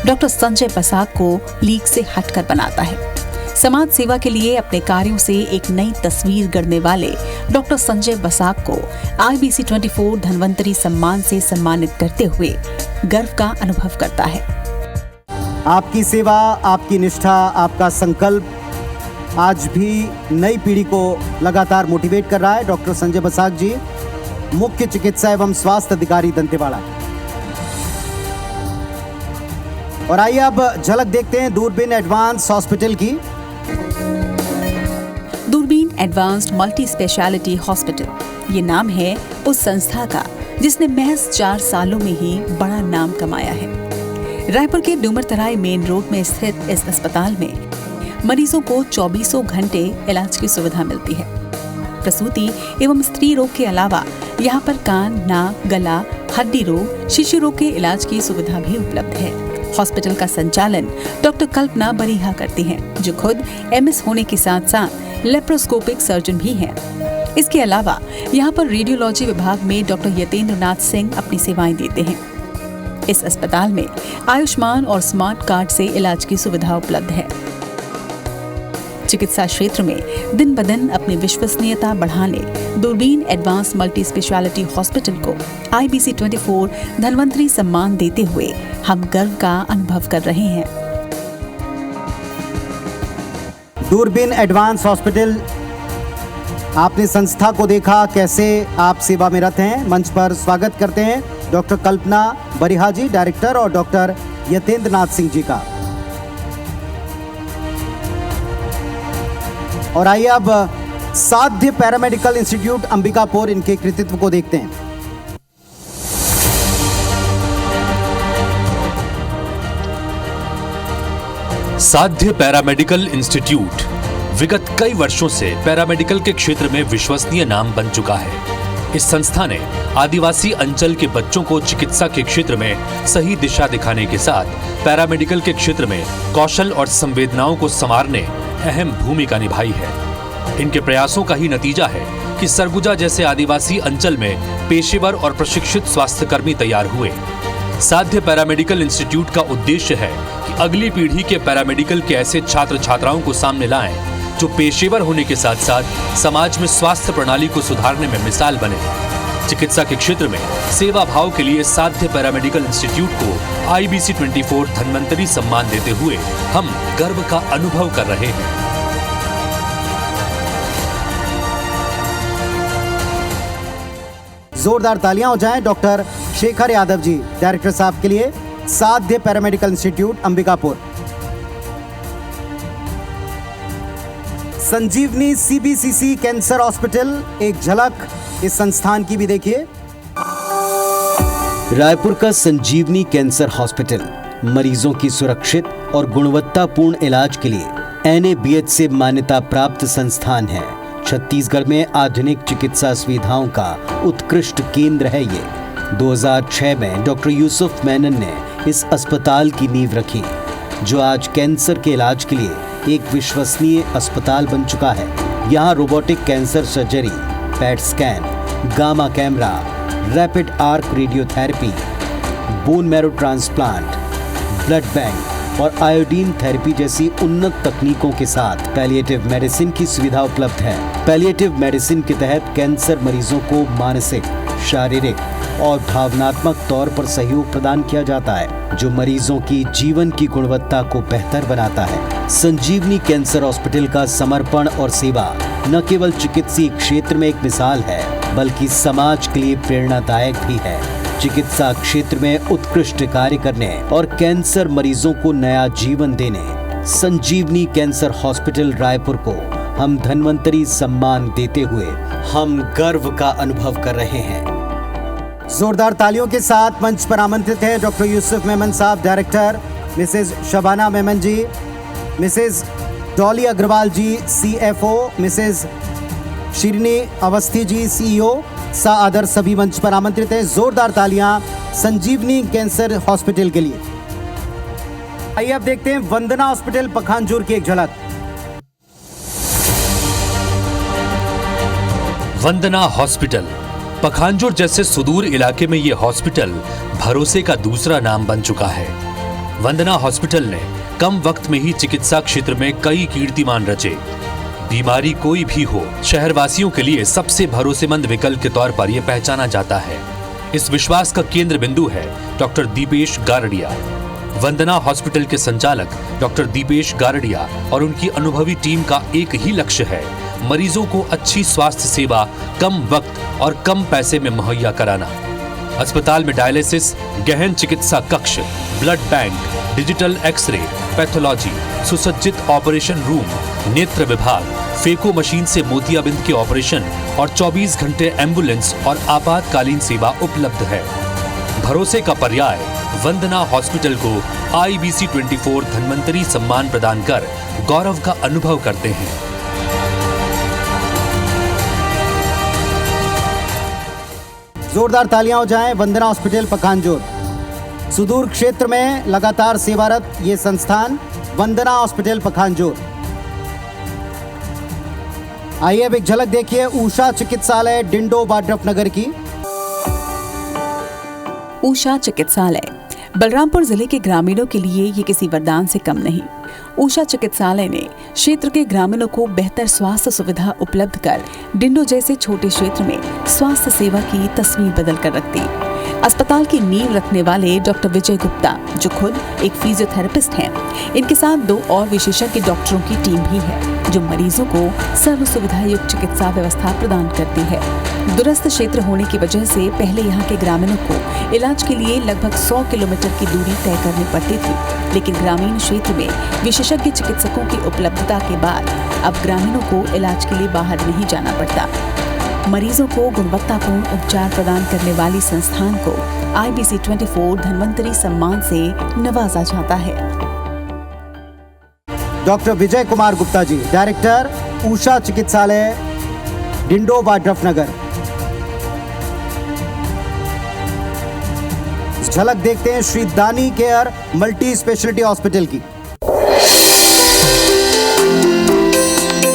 डॉक्टर संजय बसाक को लीक से हटकर बनाता है। समाज सेवा के लिए अपने कार्यों से एक नई तस्वीर गढ़ने वाले डॉक्टर संजय बसाक को IBC 24 धन्वंतरी सम्मान से सम्मानित करते हुए गर्व का अनुभव करता है। आपकी सेवा, आपकी निष्ठा, आपका संकल्प आज भी नई पीढ़ी को लगातार मोटिवेट कर रहा है। डॉक्टर संजय बसाक जी, मुख्य चिकित्सा एवं स्वास्थ्य अधिकारी दंतेवाड़ा। और आइए अब झलक देखते हैं दूरबीन एडवांस हॉस्पिटल की। दूरबीन एडवांस्ड मल्टी स्पेशलिटी हॉस्पिटल ये नाम है उस संस्था का जिसने महज 4 सालों में ही बड़ा नाम कमाया है। रायपुर के डूमरतराई मेन रोड में स्थित इस अस्पताल में मरीजों को 24 घंटे इलाज की सुविधा मिलती है। प्रसूति एवं स्त्री रोग के अलावा यहाँ पर कान, नाक, गला, हड्डी रोग, शिशु रोग के इलाज की सुविधा भी उपलब्ध है। हॉस्पिटल का संचालन डॉक्टर कल्पना बरिहा करती हैं, जो खुद MS होने के साथ साथ लेप्रोस्कोपिक सर्जन भी हैं। इसके अलावा यहाँ पर रेडियोलॉजी विभाग में डॉक्टर यतेंद्र नाथ सिंह अपनी सेवाएं देते हैं। इस अस्पताल में आयुष्मान और स्मार्ट कार्ड से इलाज की सुविधा उपलब्ध है। चिकित्सा क्षेत्र में दिन ब दिन अपनी विश्वसनीयता बढ़ाने दूरबीन एडवांस मल्टी स्पेशलिटी हॉस्पिटल को IBC 24 धन्वंतरी सम्मान देते हुए हम गर्व का अनुभव कर रहे हैं। दूरबीन एडवांस हॉस्पिटल, आपने संस्था को देखा, कैसे आप सेवा में रत हैं। मंच पर स्वागत करते हैं डॉक्टर कल्पना बरिहा जी, डायरेक्टर, और डॉक्टर यतेंद्र नाथ सिंह जी का। और आइए अब साध्य पैरामेडिकल इंस्टीट्यूट अंबिकापुर, इनके कृतित्व को देखते हैं। साध्य पैरामेडिकल इंस्टीट्यूट विगत कई वर्षों से पैरामेडिकल के क्षेत्र में विश्वसनीय नाम बन चुका है। इस संस्था ने आदिवासी अंचल के बच्चों को चिकित्सा के क्षेत्र में सही दिशा दिखाने के साथ पैरामेडिकल के क्षेत्र में कौशल और संवेदनाओं को संवारने अहम भूमिका निभाई है। इनके प्रयासों का ही नतीजा है कि सरगुजा जैसे आदिवासी अंचल में पेशेवर और प्रशिक्षित स्वास्थ्यकर्मी तैयार हुए। साध्य पैरामेडिकल इंस्टीट्यूट का उद्देश्य है कि अगली पीढ़ी के पैरामेडिकल के ऐसे छात्र छात्राओं को सामने लाएं जो पेशेवर होने के साथ साथ समाज में स्वास्थ्य प्रणाली को सुधारने में मिसाल बने। चिकित्सा के क्षेत्र में सेवा भाव के लिए साध्य पैरामेडिकल इंस्टीट्यूट को IBC 24 धन्वंतरी सम्मान देते हुए हम गर्व का अनुभव कर रहे हैं। जोरदार तालियां हो जाएं डॉक्टर शेखर यादव जी, डायरेक्टर साहब के लिए, साध्य पैरामेडिकल इंस्टीट्यूट अंबिकापुर। संजीवनी CBCC कैंसर हॉस्पिटल, एक झलक इस संस्थान की भी देखिए। रायपुर का संजीवनी कैंसर हॉस्पिटल मरीजों की सुरक्षित और गुणवत्तापूर्ण इलाज के लिए NABH से मान्यता प्राप्त संस्थान है। छत्तीसगढ़ में आधुनिक चिकित्सा सुविधाओं का उत्कृष्ट केंद्र है ये। 2006 में डॉक्टर यूसुफ मेनन ने इस अस्पताल की नींव रखी, जो आज कैंसर के इलाज के लिए एक विश्वसनीय अस्पताल बन चुका है। यहाँ robotic cancer surgery, PET scan, gamma camera, rapid arc radiotherapy, bone marrow transplant, blood bank और आयोडीन थेरेपी जैसी उन्नत तकनीकों के साथ पैलिएटिव मेडिसिन की सुविधा उपलब्ध है। पैलिएटिव मेडिसिन के तहत कैंसर मरीजों को मानसिक, शारीरिक और भावनात्मक तौर पर सहयोग प्रदान किया जाता है, जो मरीजों की जीवन की गुणवत्ता को बेहतर बनाता है। संजीवनी कैंसर हॉस्पिटल का समर्पण और सेवा न केवल चिकित्सीय क्षेत्र में एक मिसाल है, बल्कि समाज के लिए प्रेरणादायक भी है। चिकित्सा क्षेत्र में उत्कृष्ट कार्य करने और कैंसर मरीजों को नया जीवन देने संजीवनी कैंसर हॉस्पिटल रायपुर को हम धन्वंतरी सम्मान देते हुए हम गर्व का अनुभव कर रहे हैं। जोरदार तालियों के साथ मंच पर आमंत्रित हैं डॉक्टर यूसुफ मेमन साहब, डायरेक्टर, मिसेज शबाना मेमन जी, मिसेज डॉली अग्रवाल जी, CFO, Mrs Shirni Awasthi ji, CEO, सा आदर सभी मंच पर आमंत्रित हैं। जोरदार तालियां संजीवनी कैंसर हॉस्पिटल के लिए। आइए अब देखते हैं वंदना हॉस्पिटल पखांजूर की एक झलक। वंदना हॉस्पिटल पखांजूर जैसे सुदूर इलाके में ये हॉस्पिटल भरोसे का दूसरा नाम बन चुका है। वंदना हॉस्पिटल ने कम वक्त में ही चिकित्सा क्षेत्र में कई कीर्तिमान रचे। बीमारी कोई भी हो, शहरवासियों के लिए सबसे भरोसेमंद विकल्प के तौर पर यह पहचाना जाता है। इस विश्वास का केंद्र बिंदु है डॉक्टर दीपेश गारड़िया। वंदना हॉस्पिटल के संचालक डॉक्टर दीपेश गारड़िया और उनकी अनुभवी टीम का एक ही लक्ष्य है, मरीजों को अच्छी स्वास्थ्य सेवा कम वक्त और कम पैसे में मुहैया कराना। अस्पताल में डायलिसिस, गहन चिकित्सा कक्ष, blood bank, digital x ray, pathology, सुसज्जित ऑपरेशन रूम, नेत्र विभाग, फेको मशीन से मोतियाबिंद के ऑपरेशन और 24 घंटे एम्बुलेंस और आपातकालीन सेवा उपलब्ध है। भरोसे का पर्याय वंदना हॉस्पिटल को IBC 24 धन्वंतरी सम्मान प्रदान कर गौरव का अनुभव करते हैं। जोरदार तालियां हो जाएं वंदना हॉस्पिटल पखांजूर। सुदूर क्षेत्र में लगातार सेवारत ये संस्थान वंदना हॉस्पिटल पखांजूर। आइए अब एक झलक देखिए उषा चिकित्सालय डिंडो बाड्रफ नगर की। उषा चिकित्सालय बलरामपुर जिले के ग्रामीणों के लिए ये किसी वरदान से कम नहीं। उषा चिकित्सालय ने क्षेत्र के ग्रामीणों को बेहतर स्वास्थ्य सुविधा उपलब्ध कर डिंडो जैसे छोटे क्षेत्र में स्वास्थ्य सेवा की तस्वीर बदल कर रख दी। अस्पताल की नींव रखने वाले डॉक्टर विजय गुप्ता, जो खुद एक फिजियोथेरेपिस्ट हैं, इनके साथ 2 और विशेषज्ञ डॉक्टरों की टीम भी है, जो मरीजों को सर्व सुविधा युक्त चिकित्सा व्यवस्था प्रदान करती है। दूरस्थ क्षेत्र होने की वजह से पहले यहाँ के ग्रामीणों को इलाज के लिए लगभग 100 किलोमीटर की दूरी तय करनी पड़ती थी, लेकिन ग्रामीण क्षेत्र में विशेषज्ञ चिकित्सकों की उपलब्धता के बाद अब ग्रामीणों को इलाज के लिए बाहर नहीं जाना पड़ता। मरीजों को गुणवत्तापूर्ण उपचार प्रदान करने वाली संस्थान को IBC 24 धन्वंतरी सम्मान से नवाजा जाता है। डॉक्टर विजय कुमार गुप्ता जी, डायरेक्टर उषा चिकित्सालय, डिंडो वाड्रफनगर। झलक देखते हैं श्री दानी केयर मल्टी स्पेशलिटी हॉस्पिटल की।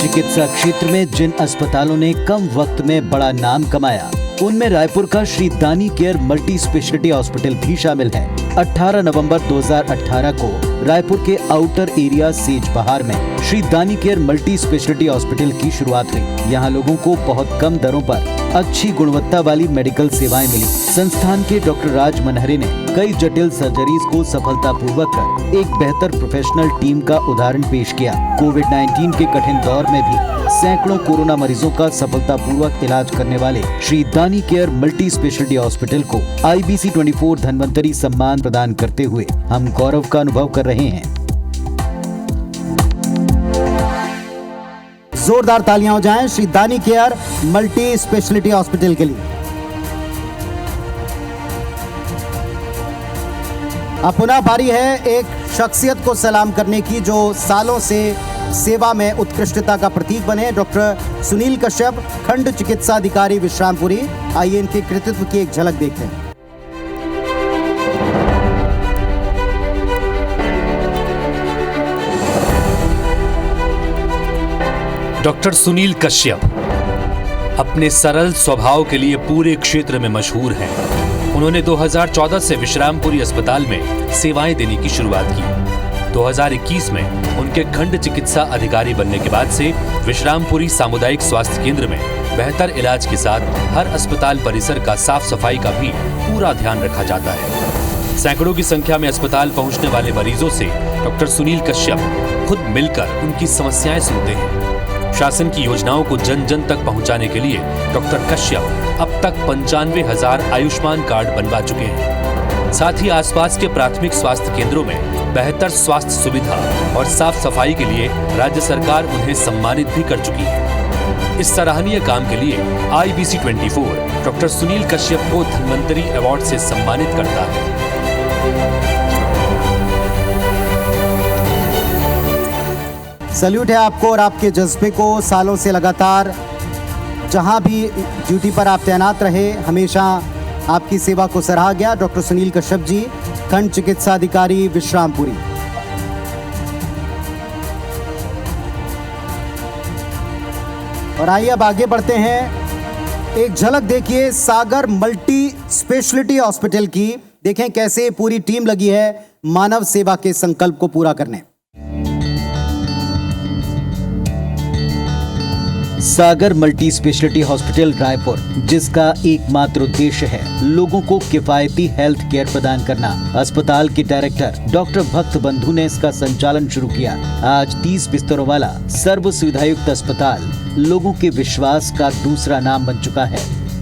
चिकित्सा क्षेत्र में जिन अस्पतालों ने कम वक्त में बड़ा नाम कमाया, उनमें रायपुर का श्री दानी केयर मल्टी स्पेशलिटी हॉस्पिटल भी शामिल है। 18 नवंबर 2018 को रायपुर के आउटर एरिया सेज बहार में श्री दानी केयर मल्टी स्पेशलिटी हॉस्पिटल की शुरुआत हुई। यहाँ लोगों को बहुत कम दरों पर अच्छी गुणवत्ता वाली मेडिकल सेवाएं मिली। संस्थान के डॉक्टर राज मनहरे ने कई जटिल सर्जरीज को सफलतापूर्वक कर एक बेहतर प्रोफेशनल टीम का उदाहरण पेश किया। कोविड-19 के कठिन दौर में भी सैकड़ों कोरोना मरीजों का सफलतापूर्वक इलाज करने वाले श्री दानी केयर मल्टी स्पेशलिटी हॉस्पिटल को IBC 24 धन्वंतरी सम्मान प्रदान करते हुए हम गौरव का अनुभव कर रहे हैं। जोरदार तालियां हो जाएं श्री दानी केयर मल्टी स्पेशलिटी हॉस्पिटल के लिए। अब पुनः बारी है एक शख्सियत को सलाम करने की, जो सालों से सेवा में उत्कृष्टता का प्रतीक बने। डॉक्टर सुनील कश्यप, खंड चिकित्सा अधिकारी विश्रामपुरी। आइए इनके कृतित्व की एक झलक देखते हैं। डॉक्टर सुनील कश्यप अपने सरल स्वभाव के लिए पूरे क्षेत्र में मशहूर हैं। उन्होंने 2014 से विश्रामपुरी अस्पताल में सेवाएं देने की शुरुआत की। 2021 में उनके खंड चिकित्सा अधिकारी बनने के बाद से विश्रामपुरी सामुदायिक स्वास्थ्य केंद्र में बेहतर इलाज के साथ हर अस्पताल परिसर का साफ सफाई का भी पूरा ध्यान रखा जाता है। सैकड़ों की संख्या में अस्पताल पहुंचने वाले मरीजों से डॉक्टर सुनील कश्यप खुद मिलकर उनकी समस्याएं सुनते हैं। शासन की योजनाओं को जन जन तक पहुंचाने के लिए डॉक्टर कश्यप अब तक 95,000 आयुष्मान कार्ड बनवा चुके हैं। साथ ही आसपास के प्राथमिक स्वास्थ्य केंद्रों में बेहतर स्वास्थ्य सुविधा और साफ सफाई के लिए राज्य सरकार उन्हें सम्मानित भी कर चुकी है। इस सराहनीय काम के लिए IBC 24 डॉक्टर सुनील कश्यप को धन्वंतरी अवार्ड से सम्मानित करता है। सैल्यूट है आपको और आपके जज्बे को। सालों से लगातार जहां भी ड्यूटी पर आप तैनात रहे, हमेशा आपकी सेवा को सराहा गया। डॉक्टर सुनील कश्यप जी, खंड चिकित्सा अधिकारी विश्रामपुरी। और आइए अब आगे बढ़ते हैं। एक झलक देखिए सागर मल्टी स्पेशलिटी हॉस्पिटल की। देखें कैसे पूरी टीम लगी है मानव सेवा के संकल्प को पूरा करने। सागर मल्टी स्पेशलिटी हॉस्पिटल रायपुर, जिसका एकमात्र उद्देश्य है लोगों को किफायती हेल्थ केयर प्रदान करना। अस्पताल के डायरेक्टर डॉक्टर भक्त बंधु ने इसका संचालन शुरू किया। आज 30 बिस्तरों वाला सर्व सुविधायुक्त अस्पताल लोगों के विश्वास का दूसरा नाम बन चुका है।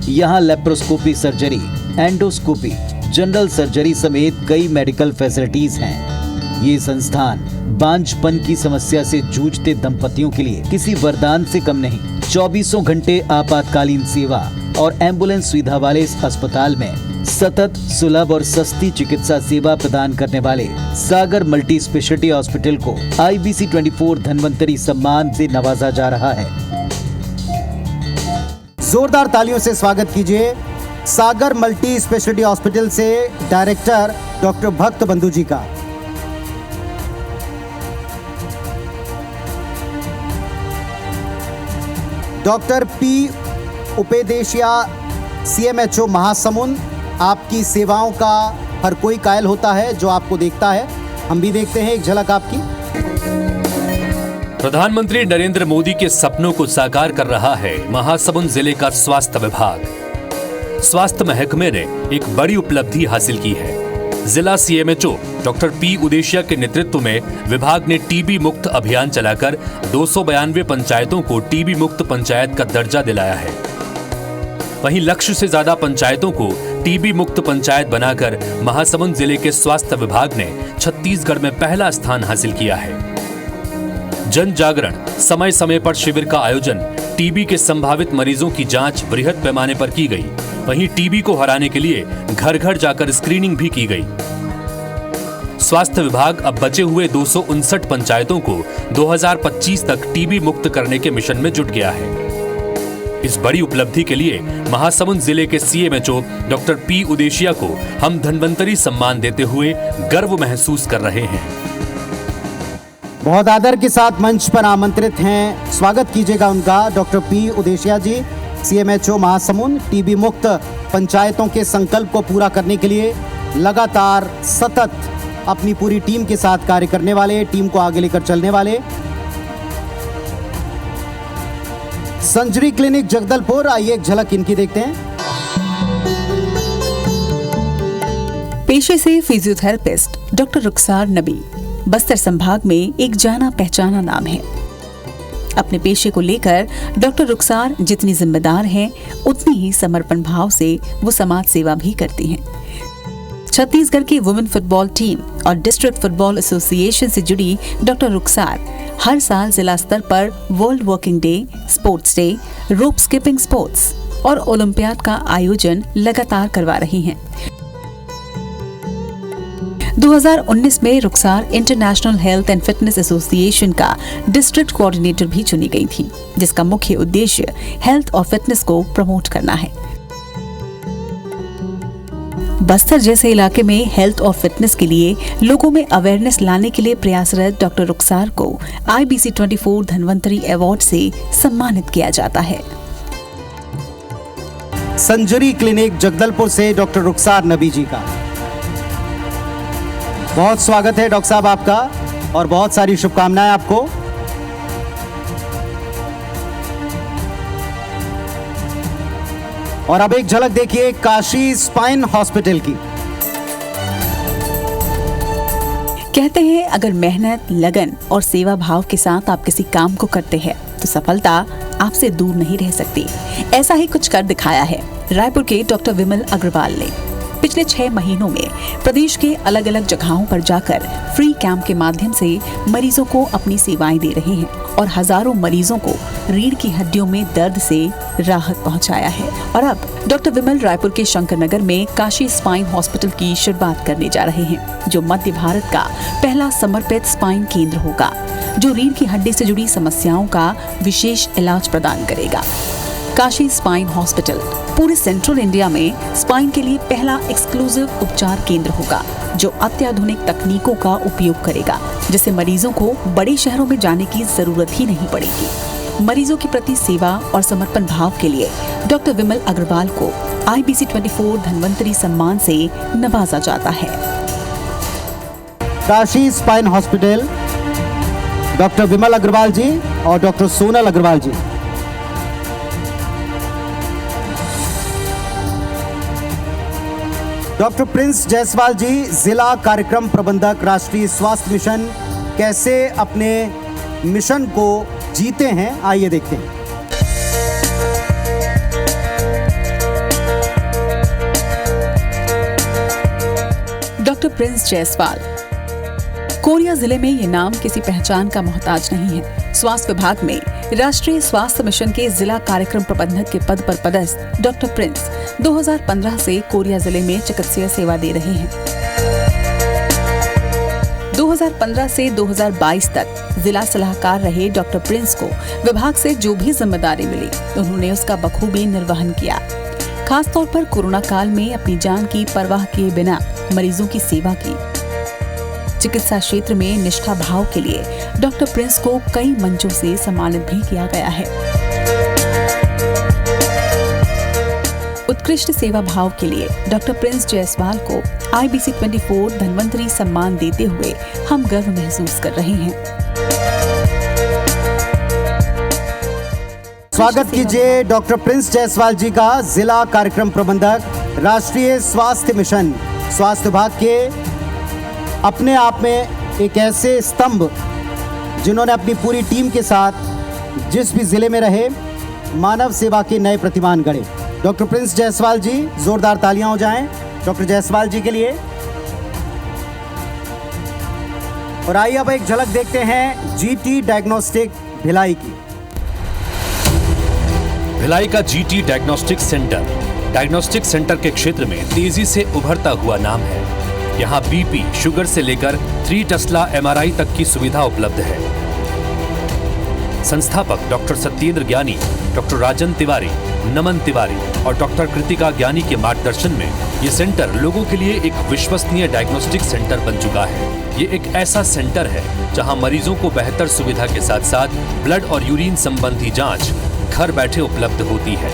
यहाँ laparoscopy surgery, endoscopy, general surgery समेत कई मेडिकल फैसिलिटीज हैं। ये संस्थान बांझपन की समस्या से जूझते दंपतियों के लिए किसी वरदान से कम नहीं। 24 घंटे आपातकालीन सेवा और एम्बुलेंस सुविधा वाले इस अस्पताल में सतत, सुलभ और सस्ती चिकित्सा सेवा प्रदान करने वाले सागर मल्टी स्पेशलिटी हॉस्पिटल को IBC 24 धन्वंतरी सम्मान से नवाजा जा रहा है। जोरदार तालियों से स्वागत कीजिए सागर मल्टी स्पेशलिटी हॉस्पिटल से डायरेक्टर डॉक्टर भक्त बंधु जी का। डॉक्टर P उपेदेशिया, CMHO महासमुंद, आपकी सेवाओं का हर कोई कायल होता है जो आपको देखता है। हम भी देखते हैं एक झलक आपकी। प्रधानमंत्री नरेंद्र मोदी के सपनों को साकार कर रहा है महासमुंद जिले का स्वास्थ्य विभाग। स्वास्थ्य महकमे ने एक बड़ी उपलब्धि हासिल की है। जिला सीएमएचओ डॉक्टर पी उदेशिया के नेतृत्व में विभाग ने टीबी मुक्त अभियान चलाकर 292 पंचायतों को टीबी मुक्त पंचायत का दर्जा दिलाया है। वहीं लक्ष्य से ज्यादा पंचायतों को टीबी मुक्त पंचायत बनाकर महासमुंद जिले के स्वास्थ्य विभाग ने छत्तीसगढ़ में पहला स्थान हासिल किया है। जन जागरण, समय समय पर शिविर का आयोजन, टीबी के संभावित मरीजों की जांच बृहद पैमाने पर की गई। वहीं टीबी को हराने के लिए घर घर जाकर स्क्रीनिंग भी की गई। स्वास्थ्य विभाग अब बचे हुए 259 पंचायतों को 2025 तक टीबी मुक्त करने के मिशन में जुट गया है। इस बड़ी उपलब्धि के लिए महासमुंद जिले के सीएमएचओ डॉक्टर पी उदेशिया को हम धन्वंतरी सम्मान देते हुए गर्व महसूस कर रहे हैं। बहुत आदर के साथ मंच पर आमंत्रित हैं, स्वागत कीजिएगा उनका, डॉक्टर पी उदेशिया जी, सीएमएचओ महासमुंद। टीबी मुक्त पंचायतों के संकल्प को पूरा करने के लिए लगातार सतत अपनी पूरी टीम के साथ कार्य करने वाले, टीम को आगे लेकर चलने वाले। संजरी क्लिनिक जगदलपुर, आइए एक झलक इनकी देखते हैं। पेशे से फिजियोथेरेपिस्ट डॉक्टर रुखसार नबी बस्तर संभाग में एक जाना पहचाना नाम है। अपने पेशे को लेकर डॉक्टर रुखसार जितनी जिम्मेदार हैं, उतनी ही समर्पण भाव से वो समाज सेवा भी करती हैं। छत्तीसगढ़ की वुमेन फुटबॉल टीम और डिस्ट्रिक्ट फुटबॉल एसोसिएशन से जुड़ी डॉक्टर रुखसार हर साल जिला स्तर पर world working day, sports day, rope skipping sports और ओलंपियाड का आयोजन लगातार करवा रही हैं। 2019 में Rukhsar international health and fitness association का डिस्ट्रिक्ट कोऑर्डिनेटर भी चुनी गई थी, जिसका मुख्य उद्देश्य हेल्थ और फिटनेस को प्रमोट करना है। बस्तर जैसे इलाके में हेल्थ और फिटनेस के लिए लोगों में अवेयरनेस लाने के लिए प्रयासरत डॉक्टर रुखसार को IBC 24 धन्वंतरी अवार्ड से सम्मानित किया जाता है। संजरी क्लिनिक जगदलपुर से डॉक्टर रुखसार नबी जी का बहुत स्वागत है डॉक्टर साहब आपका, और बहुत सारी शुभकामनाएं आपको। और अब एक झलक देखिए काशी स्पाइन हॉस्पिटल की। कहते हैं अगर मेहनत, लगन और सेवा भाव के साथ आप किसी काम को करते हैं तो सफलता आपसे दूर नहीं रह सकती। ऐसा ही कुछ कर दिखाया है रायपुर के डॉक्टर विमल अग्रवाल ने। पिछले 6 महीनों में प्रदेश के अलग अलग जगहों पर जाकर फ्री कैंप के माध्यम से मरीजों को अपनी सेवाएं दे रहे हैं और हजारों मरीजों को रीढ़ की हड्डियों में दर्द से राहत पहुंचाया है। और अब डॉक्टर विमल रायपुर के शंकर नगर में काशी स्पाइन हॉस्पिटल की शुरुआत करने जा रहे हैं, जो मध्य भारत का पहला समर्पित स्पाइन केंद्र होगा, जो रीढ़ की हड्डी से जुड़ी समस्याओं का विशेष इलाज प्रदान करेगा। काशी स्पाइन हॉस्पिटल पूरे सेंट्रल इंडिया में स्पाइन के लिए पहला एक्सक्लूसिव उपचार केंद्र होगा, जो अत्याधुनिक तकनीकों का उपयोग करेगा, जिससे मरीजों को बड़े शहरों में जाने की जरूरत ही नहीं पड़ेगी। मरीजों के प्रति सेवा और समर्पण भाव के लिए डॉक्टर विमल अग्रवाल को IBC 24 धन्वंतरी सम्मान से नवाजा जाता है। काशी स्पाइन हॉस्पिटल, डॉक्टर विमल अग्रवाल जी और डॉक्टर सोनल अग्रवाल जी। डॉक्टर प्रिंस जायसवाल जी, जिला कार्यक्रम प्रबंधक, राष्ट्रीय स्वास्थ्य मिशन, कैसे अपने मिशन को जीते हैं, आइए देखते हैं। Doctor Prince Jaiswal. कोरिया जिले में ये नाम किसी पहचान का मोहताज नहीं है। स्वास्थ्य विभाग में राष्ट्रीय स्वास्थ्य मिशन के जिला कार्यक्रम प्रबंधक के पद पर पदस्थ डॉक्टर प्रिंस 2015 से कोरिया जिले में चिकित्सीय सेवा दे रहे हैं। 2015 से 2022 तक जिला सलाहकार रहे डॉक्टर प्रिंस को विभाग से जो भी जिम्मेदारी मिली, उन्होंने उसका बखूबी निर्वहन किया। खासतौर पर कोरोना काल में अपनी जान की परवाह किए बिना मरीजों की सेवा की। चिकित्सा क्षेत्र में निष्ठा भाव के लिए डॉक्टर प्रिंस को कई मंचों से सम्मानित भी किया गया है। उत्कृष्ट सेवा भाव के लिए डॉक्टर प्रिंस जायसवाल को IBC 24 धन्वंतरी सम्मान देते हुए हम गर्व महसूस कर रहे हैं। स्वागत कीजिए डॉक्टर प्रिंस जायसवाल जी का, जिला कार्यक्रम प्रबंधक, राष्ट्रीय स्वास्थ्य मिशन, स्वास्थ्य विभाग के अपने आप में एक ऐसे स्तंभ जिन्होंने अपनी पूरी टीम के साथ जिस भी जिले में रहे मानव सेवा के नए प्रतिमान गढ़े। डॉक्टर प्रिंस जायसवाल जी, जोरदार तालियां हो जाएं डॉक्टर जायसवाल जी के लिए। और आइए अब एक झलक देखते हैं GT डायग्नोस्टिक भिलाई की। भिलाई का GT diagnostic centre diagnostic centre के क्षेत्र में तेजी से उभरता हुआ नाम है। यहाँ BP, शुगर से लेकर 3 टेस्ला MRI तक की सुविधा उपलब्ध है। संस्थापक डॉक्टर सत्येंद्र ज्ञानी, डॉक्टर राजन तिवारी, नमन तिवारी और डॉक्टर कृतिका ज्ञानी के मार्गदर्शन में ये सेंटर लोगों के लिए एक विश्वसनीय डायग्नोस्टिक सेंटर बन चुका है। ये एक ऐसा सेंटर है जहां मरीजों को बेहतर सुविधा के साथ साथ ब्लड और यूरिन संबंधी जांच घर बैठे उपलब्ध होती है।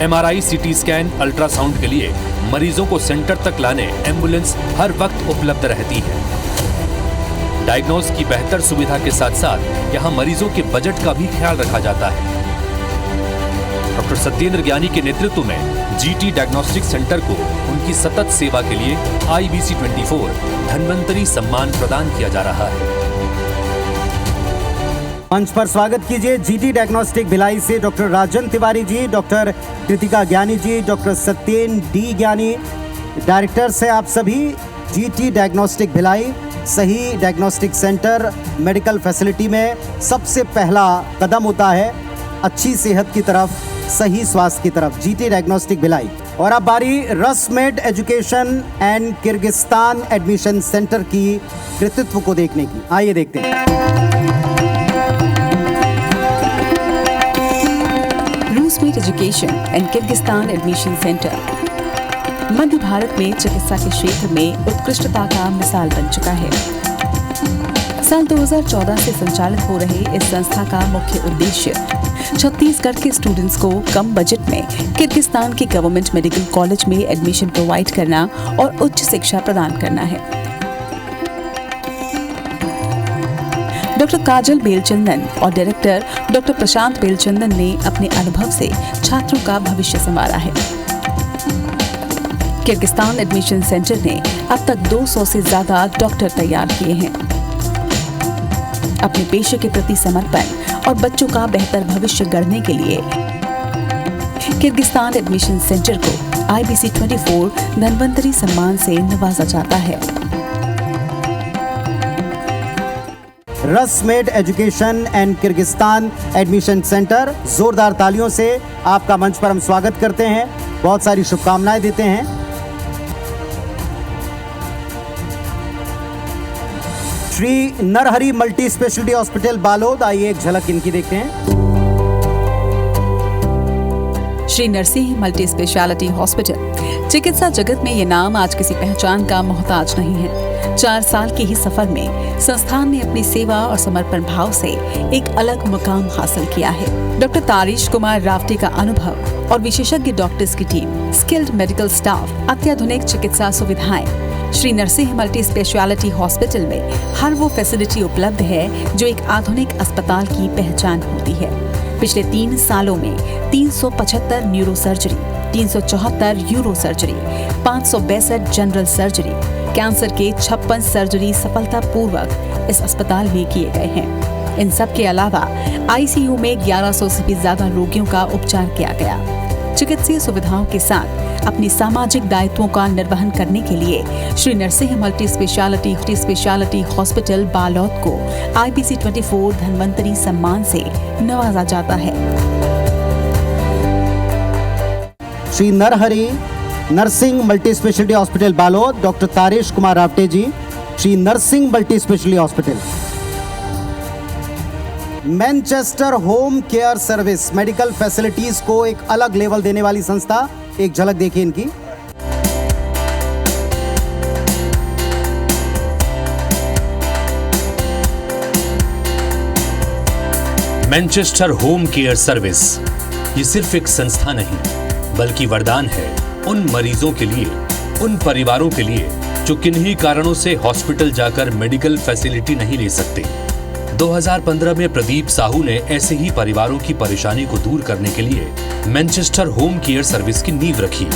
MRI, CT स्कैन, अल्ट्रासाउंड के लिए मरीजों को सेंटर तक लाने एम्बुलेंस हर वक्त उपलब्ध रहती है। डायग्नोज की बेहतर सुविधा के साथ साथ यहाँ मरीजों के बजट का भी ख्याल रखा जाता है। डॉक्टर सत्येंद्र ज्ञानी के नेतृत्व में GT डायग्नोस्टिक सेंटर को उनकी सतत सेवा के लिए IBC 24 धन्वंतरी सम्मान प्रदान किया जा रहा है। मंच पर स्वागत कीजिए GT डायग्नोस्टिक भिलाई से डॉक्टर राजन तिवारी जी, डॉक्टर कृतिका ज्ञानी जी, डॉक्टर सत्येंद्र D ज्ञानी। डायरेक्टर्स हैं आप सभी GT डायग्नोस्टिक भिलाई। सही डायग्नोस्टिक सेंटर मेडिकल फैसिलिटी में सबसे पहला कदम होता है अच्छी सेहत की तरफ, सही स्वास्थ्य की तरफ। GT diagnostic Bhilai. और अब बारी Rusmed education and Kyrgyzstan admission centre की कृतित्व को देखने की। आइए देखते हैं। Rusmed education and Kyrgyzstan admission centre मध्य भारत में चिकित्सा के क्षेत्र में उत्कृष्टता का मिसाल बन चुका है। साल 2014 से संचालित हो रहे इस संस्था का मुख्य उद्देश्य छत्तीसगढ़ के स्टूडेंट्स को कम बजट में किर्गिस्तान के गवर्नमेंट मेडिकल कॉलेज में एडमिशन प्रोवाइड करना और उच्च शिक्षा प्रदान करना है। डॉक्टर काजल बेलचंदन और डायरेक्टर डॉक्टर प्रशांत बेलचंदन ने अपने अनुभव से छात्रों का भविष्य संवारा है। किर्गिस्तान एडमिशन सेंटर ने अब तक 200 से ज्यादा डॉक्टर तैयार किए हैं। अपने पेशे के प्रति समर्पण और बच्चों का बेहतर भविष्य गढ़ने के लिए किर्गिस्तान एडमिशन सेंटर को IBC 24 धन्वंतरी सम्मान से नवाजा जाता है। रसमेड education and Kyrgyzstan admission centre, जोरदार तालियों से आपका मंच पर हम स्वागत करते हैं, बहुत सारी शुभकामनाएं देते हैं। Shri Narhari multi speciality hospital Balod, आइए एक झलक इनकी देखते हैं। Shri Narsingh multi speciality hospital. चिकित्सा जगत में ये नाम आज किसी पहचान का मोहताज नहीं है। 4 साल के ही सफर में संस्थान ने अपनी सेवा और समर्पण भाव से एक अलग मुकाम हासिल किया है। डॉक्टर तारिश कुमार रावटे का अनुभव और विशेषज्ञ डॉक्टर्स की टीम, स्किल्ड मेडिकल स्टाफ, अत्याधुनिक चिकित्सा सुविधाएं। Shri Narsingh multi speciality hospital में हर वो फैसिलिटी उपलब्ध है जो एक आधुनिक अस्पताल की पहचान होती है। पिछले 3 सालों में 375 neuro surgery, 374 euro surgery, 562 general surgery, cancer के 56 सर्जरी सफलतापूर्वक इस अस्पताल में किए गए हैं। इन सब के अलावा ICU में 1100 से भी ज्यादा रोगियों का उपचार किया गया। चिकित्सीय सुविधाओं के साथ अपनी सामाजिक दायित्वों का निर्वहन करने के लिए Shri Narsingh multi speciality hospital Balod को IBC 24 धन्वंतरी सम्मान से नवाजा जाता है। Shri Narhari Narsingh multi speciality hospital Balod, doctor Tarish Kumar Rawte ji, Shri Narsingh multi speciality hospital. Manchester home care service, medical facilities को एक अलग लेवल देने वाली संस्था, एक झलक देखिए इनकी। मैनचेस्टर होम केयर सर्विस ये सिर्फ एक संस्था नहीं बल्कि वरदान है उन मरीजों के लिए, उन परिवारों के लिए जो किन्हीं कारणों से हॉस्पिटल जाकर मेडिकल फैसिलिटी नहीं ले सकते। 2015 में प्रदीप साहू ने ऐसे ही परिवारों की परेशानी को दूर करने के लिए मैनचेस्टर होम केयर सर्विस की नींव रखी।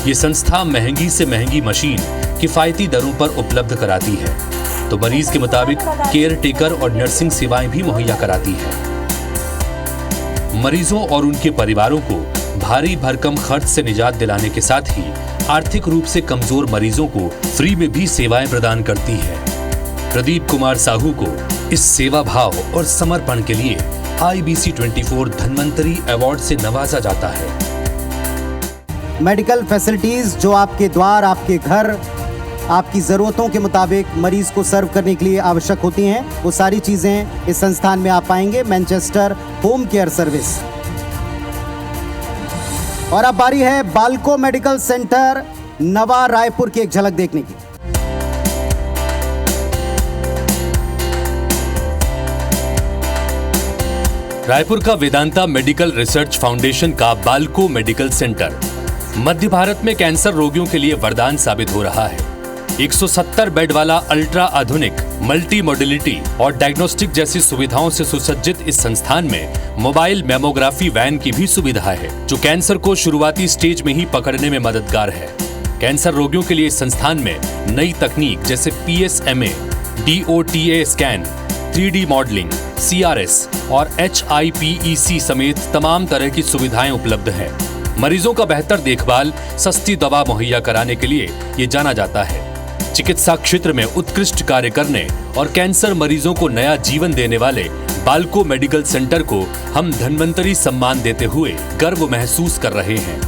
ये संस्था महंगी से महंगी मशीन किफायती दरों पर उपलब्ध कराती है, तो मरीज के मुताबिक केयर टेकर और नर्सिंग सेवाएं भी मुहैया कराती है। मरीजों और उनके परिवारों को भारी भरकम खर्च से निजात दिलाने के साथ ही आर्थिक रूप से कमजोर मरीजों को फ्री में भी सेवाएं प्रदान करती है। प्रदीप कुमार साहू को इस सेवा भाव और समर्पण के लिए IBC 24 धन्वंतरी अवार्ड से नवाजा जाता है। मेडिकल फैसिलिटीज जो आपके द्वार, आपके घर, आपकी ज़रूरतों के मुताबिक मरीज को सर्व करने के लिए आवश्यक होती हैं, वो सारी चीज़ें इस संस्थान में आप पाएंगे, मैनचेस्टर होम केयर सर्विस। और अब बारी है बाल्को मेडिकल सेंटर नवा रायपुर की एक झलक देखने की। रायपुर का वेदांता मेडिकल रिसर्च फाउंडेशन का बाल्को मेडिकल सेंटर मध्य भारत में कैंसर रोगियों के लिए वरदान साबित हो रहा है। 170 बेड वाला अल्ट्रा आधुनिक मल्टी मॉडलिटी और डायग्नोस्टिक जैसी सुविधाओं से सुसज्जित इस संस्थान में मोबाइल मेमोग्राफी वैन की भी सुविधा है, जो कैंसर को शुरुआती स्टेज में ही पकड़ने में मददगार है। कैंसर रोगियों के लिए इस संस्थान में नई तकनीक जैसे PSMA, DOTA scan, 3D modelling, CRS और HIPEC समेत तमाम तरह की सुविधाएं उपलब्ध हैं। मरीजों का बेहतर देखभाल, सस्ती दवा मुहैया कराने के लिए ये जाना जाता है। चिकित्सा क्षेत्र में उत्कृष्ट कार्य करने और कैंसर मरीजों को नया जीवन देने वाले बाल्को मेडिकल सेंटर को हम धन्वंतरी सम्मान देते हुए गर्व महसूस कर रहे हैं।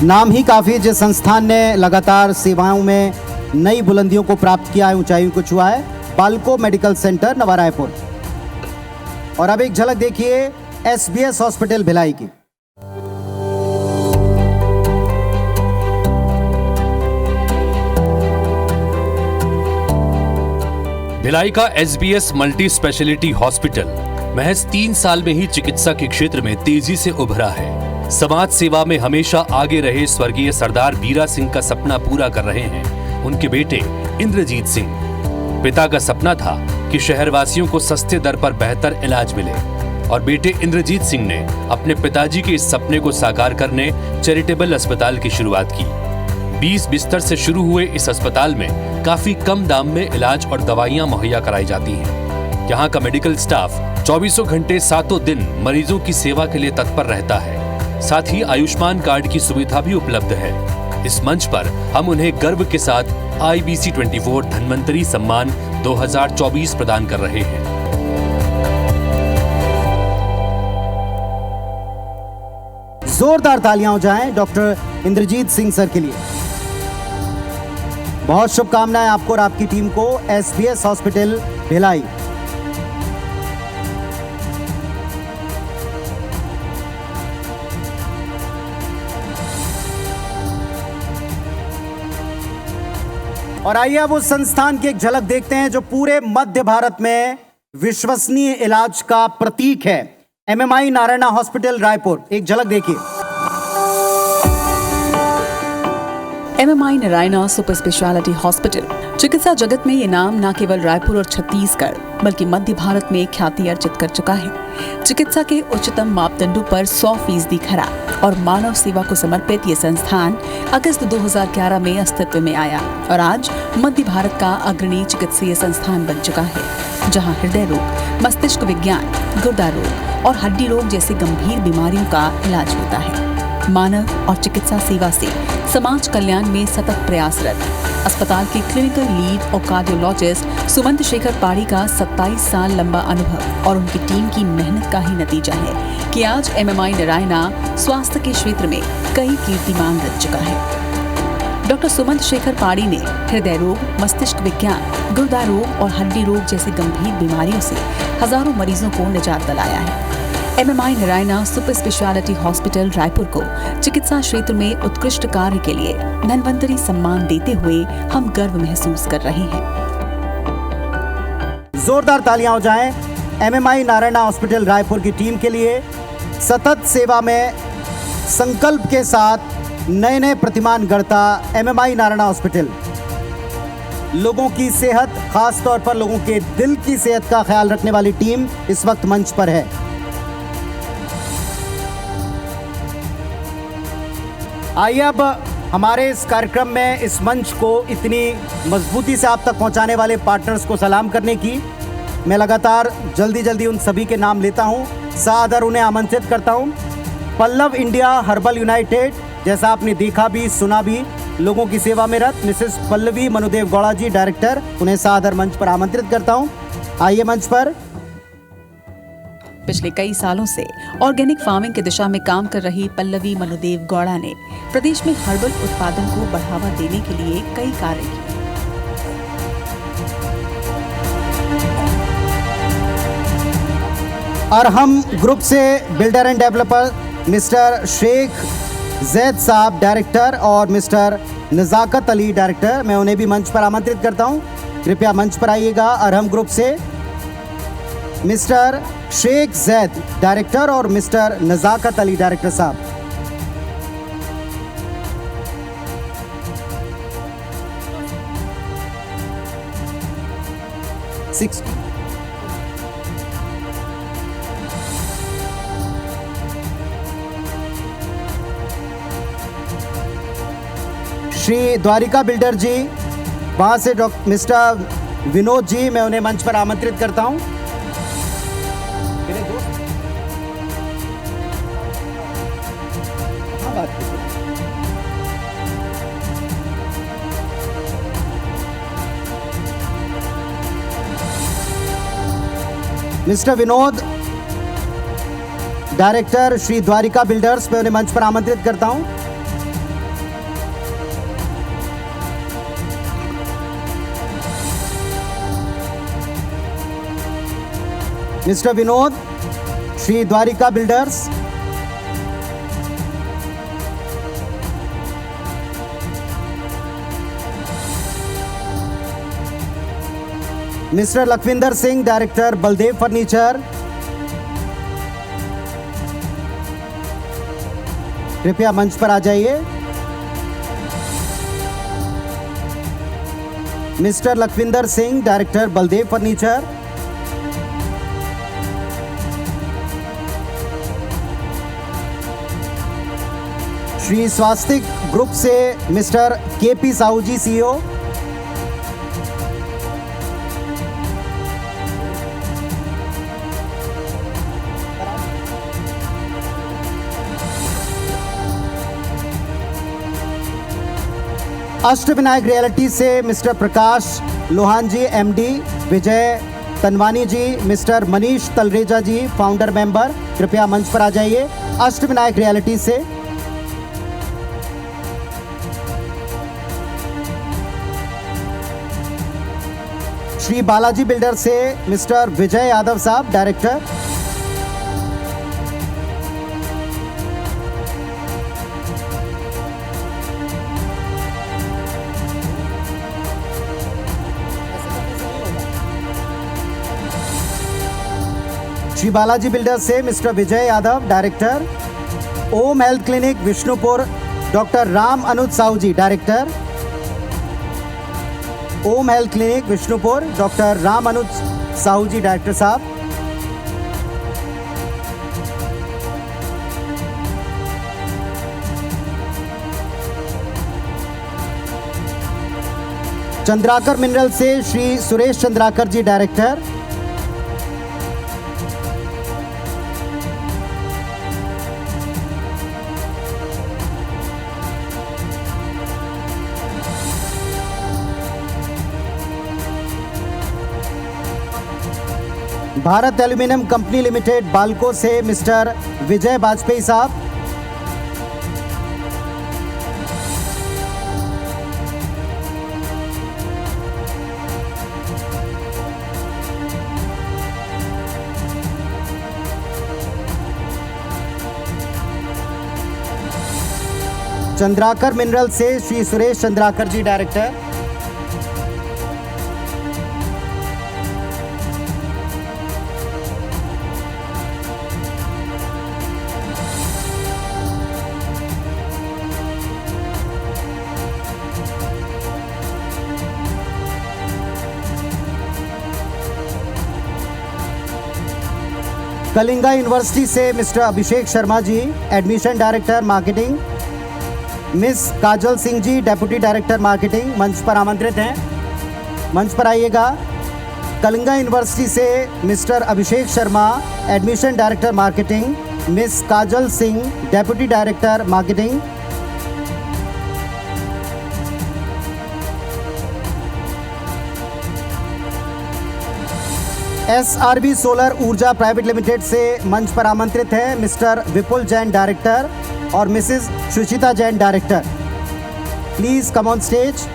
नाम ही काफी, जिस संस्थान ने लगातार सेवाओं में नई बुलंदियों को प्राप्त किया है, ऊंचाइयों को छुआ है, बाल्को मेडिकल सेंटर नवा रायपुर। और अब एक झलक देखिए SBS हॉस्पिटल भिलाई की। भिलाई का SBS मल्टी स्पेशलिटी हॉस्पिटल महज 3 साल में ही चिकित्सा के क्षेत्र में तेजी से उभरा है। समाज सेवा में हमेशा आगे रहे स्वर्गीय सरदार बीरा सिंह का सपना पूरा कर रहे हैं उनके बेटे इंद्रजीत सिंह। पिता का सपना था कि शहरवासियों को सस्ते दर पर बेहतर इलाज मिले और बेटे इंद्रजीत सिंह ने अपने पिताजी के इस सपने को साकार करने चैरिटेबल अस्पताल की शुरुआत की। 20 बिस्तर से शुरू हुए इस अस्पताल में काफी कम दाम में इलाज और दवाइयां मुहैया कराई जाती हैं। यहाँ का मेडिकल स्टाफ 24 घंटे 7 दिन मरीजों की सेवा के लिए तत्पर रहता है। साथ ही आयुष्मान कार्ड की सुविधा भी उपलब्ध है। इस मंच पर हम उन्हें गर्व के साथ IBC 24 धन्वंतरी सम्मान 2024 प्रदान कर रहे हैं। जोरदार तालियां हो जाएं डॉक्टर इंद्रजीत सिंह सर के लिए। बहुत शुभकामनाएं आपको और आपकी टीम को। SBS hospital Bhilai. और आइए अब उस संस्थान की एक झलक देखते हैं जो पूरे मध्य भारत में विश्वसनीय इलाज का प्रतीक है। MMI Narayana hospital Raipur. एक झलक देखिए। MMI Narayana super speciality hospital. चिकित्सा जगत में ये नाम न केवल रायपुर और छत्तीसगढ़ बल्कि मध्य भारत में ख्याति अर्जित कर चुका है। चिकित्सा के उच्चतम मापदंडों पर 100% खरा और मानव सेवा को समर्पित ये संस्थान अगस्त 2011 में अस्तित्व में आया और आज मध्य भारत का अग्रणी चिकित्सीय संस्थान बन चुका है, जहां हृदय रोग, मस्तिष्क विज्ञान, गुर्दा रोग और हड्डी रोग जैसे गंभीर बीमारियों का इलाज होता है। मानव और चिकित्सा सेवा से समाज कल्याण में सतत प्रयासरत अस्पताल के क्लिनिकल लीड और कार्डियोलॉजिस्ट सुमंत शेखर पाड़ी का 27 साल लंबा अनुभव और उनकी टीम की मेहनत का ही नतीजा है कि आज MMI नारायणा स्वास्थ्य के क्षेत्र में कई कीर्तिमान रच चुका है। डॉक्टर सुमंत शेखर पाड़ी ने हृदय रोग, मस्तिष्क विज्ञान, गुर्दा रोग और हड्डी रोग जैसी गंभीर बीमारियों से हजारों मरीजों को निजात दिलाया है। MMI Narayana super speciality hospital Raipur को चिकित्सा क्षेत्र में उत्कृष्ट कार्य के लिए धन्वंतरी सम्मान देते हुए हम गर्व महसूस कर रहे हैं। जोरदार तालियां हो जाएं एमएमआई नारायणा हॉस्पिटल रायपुर की टीम के लिए सतत सेवा में संकल्प के साथ नए नए प्रतिमान गढ़ता एमएमआई नारायणा हॉस्पिटल लोगों की सेहत, खास तौर पर लोगों के दिल की सेहत का ख्याल रखने वाली टीम इस वक्त मंच पर है। आइए अब हमारे इस कार्यक्रम में इस मंच को इतनी मजबूती से आप तक पहुंचाने वाले पार्टनर्स को सलाम करने की मैं लगातार जल्दी उन सभी के नाम लेता हूं, सादर उन्हें आमंत्रित करता हूं। पल्लव इंडिया हर्बल यूनाइटेड, जैसा आपने देखा भी सुना भी, लोगों की सेवा में रत मिसेस पल्लवी मनुदेव गौड़ा जी डायरेक्टर, उन्हें सादर मंच पर आमंत्रित करता हूं। आइए मंच पर। पिछले कई सालों से ऑर्गेनिक फार्मिंग की दिशा में काम कर रही पल्लवी मनुदेव गौड़ा ने प्रदेश में हर्बल उत्पादन को बढ़ावा देने के लिए कई कार्य किए। और हम ग्रुप से builder and developer mister Sheikh Zaid sahab director और मिस्टर नज़ाकत अली डायरेक्टर, मैं उन्हें भी मंच पर आमंत्रित करता हूं। कृपया मंच पर आइएगा। अरहम ग्रुप से मिस्टर शेख जैद डायरेक्टर और मिस्टर नज़ाकत अली डायरेक्टर साहब। श्री द्वारिका बिल्डर जी, वहाँ से मिस्टर विनोद जी, मैं उन्हें मंच पर आमंत्रित करता हूँ। Mister Vinod director Shri Dwarika builders, मैं उन्हें मंच पर आमंत्रित करता हूँ। Mister Vinod, Shri Dwarika builders. Mister Lakhwinder Singh director Baldev furniture, कृपया मंच पर आ जाइए। Mister Lakhwinder Singh director Baldev furniture. Shri Swastik group से mister KP Sahu ji CEO. Ashtavinayak reality से mister Prakash Lohan ji MD, Vijay Tanwani ji, mister Manish Talreja ji founder member, कृपया मंच पर आ जाइए। अष्टविनायक रियलिटी से श्री बालाजी बिल्डर से मिस्टर विजय यादव साहब डायरेक्टर। श्री बालाजी बिल्डर से mister Vijay Yadav director. Om health clinic Vishnupur doctor Ram Anuj Sahu ji director. Om health clinic Vishnupur doctor Ram Anuj Sahu ji director साहब। चंद्राकर मिनरल से Shri Suresh Chandrakar ji director. Bharat aluminium company limited Balco से मिस्टर विजय वाजपेयी साहब। चंद्राकर मिनरल से श्री सुरेश चंद्राकर जी डायरेक्टर। कलिंगा यूनिवर्सिटी से mister Abhishek Sharma ji, admission director marketing. Miss Kajal Singh ji, deputy director marketing, मंच पर आमंत्रित हैं, मंच पर आइएगा। कलिंगा यूनिवर्सिटी से mister Abhishek Sharma, admission director marketing. Miss Kajal Singh, deputy director marketing. SRB solar Urja private limited से मंच पर आमंत्रित हैं मिस्टर विपुल जैन, डायरेक्टर, और Mrs Suchita Jain, director. Please come on stage.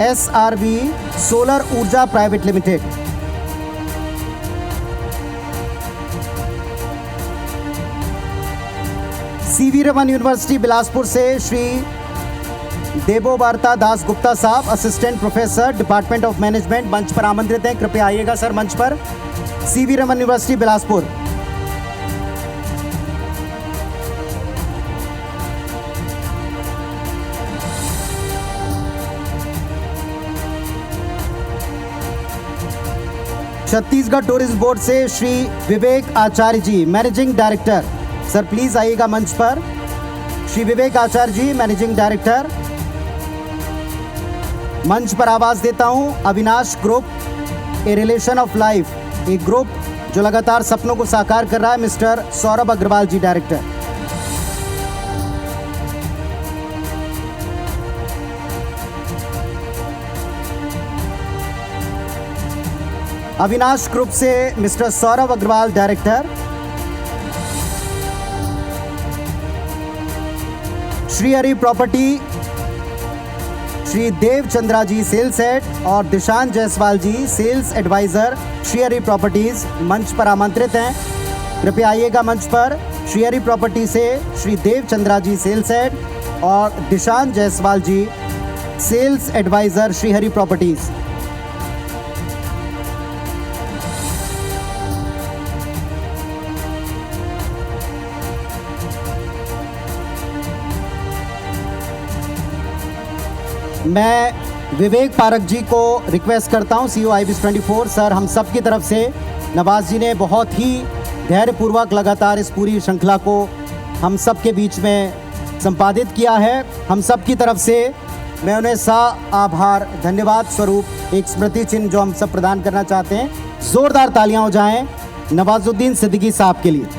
SRB solar Urja private limited. CV Raman university Bilaspur से श्री देवोवार्ता दास गुप्ता साहब, assistant professor, department of management, मंच पर आमंत्रित हैं। कृपया आइएगा सर मंच पर। CV Raman university Bilaspur. Chhattisgarh tourism board से Shri Vivek Acharya ji, managing director. Sir please आइएगा मंच पर। Shri Vivek Acharya ji, managing director. मंच पर आवाज देता हूं Avinash group, a relation of life, एक ग्रुप जो लगातार सपनों को साकार कर रहा है, mister Saurabh Agarwal ji, director. Avinash group से mister Saurabh Agarwal, director. Shri Hari property, Shri Dev Chandra ji, sales head, और Dishant Jaiswal ji, sales advisor, Shri Hari properties, मंच पर आमंत्रित हैं। कृपया आइएगा मंच पर। श्री हरि प्रॉपर्टी से श्री देव चंद्रा जी, सेल्स हेड, और Dishant Jaiswal ji, sales advisor, Shri Hari properties. मैं विवेक पारक जी को रिक्वेस्ट करता हूं, CEO IBC 24। सर, हम सब की तरफ से नवाज जी ने बहुत ही धैर्यपूर्वक लगातार इस पूरी श्रृंखला को हम सब के बीच में संपादित किया है। हम सब की तरफ से मैं उन्हें आभार, धन्यवाद स्वरूप एक स्मृति चिन्ह जो हम सब प्रदान करना चाहते हैं। जोरदार तालियां हो जाएं नवाजुद्दीन सिद्दीकी साहब के लिए।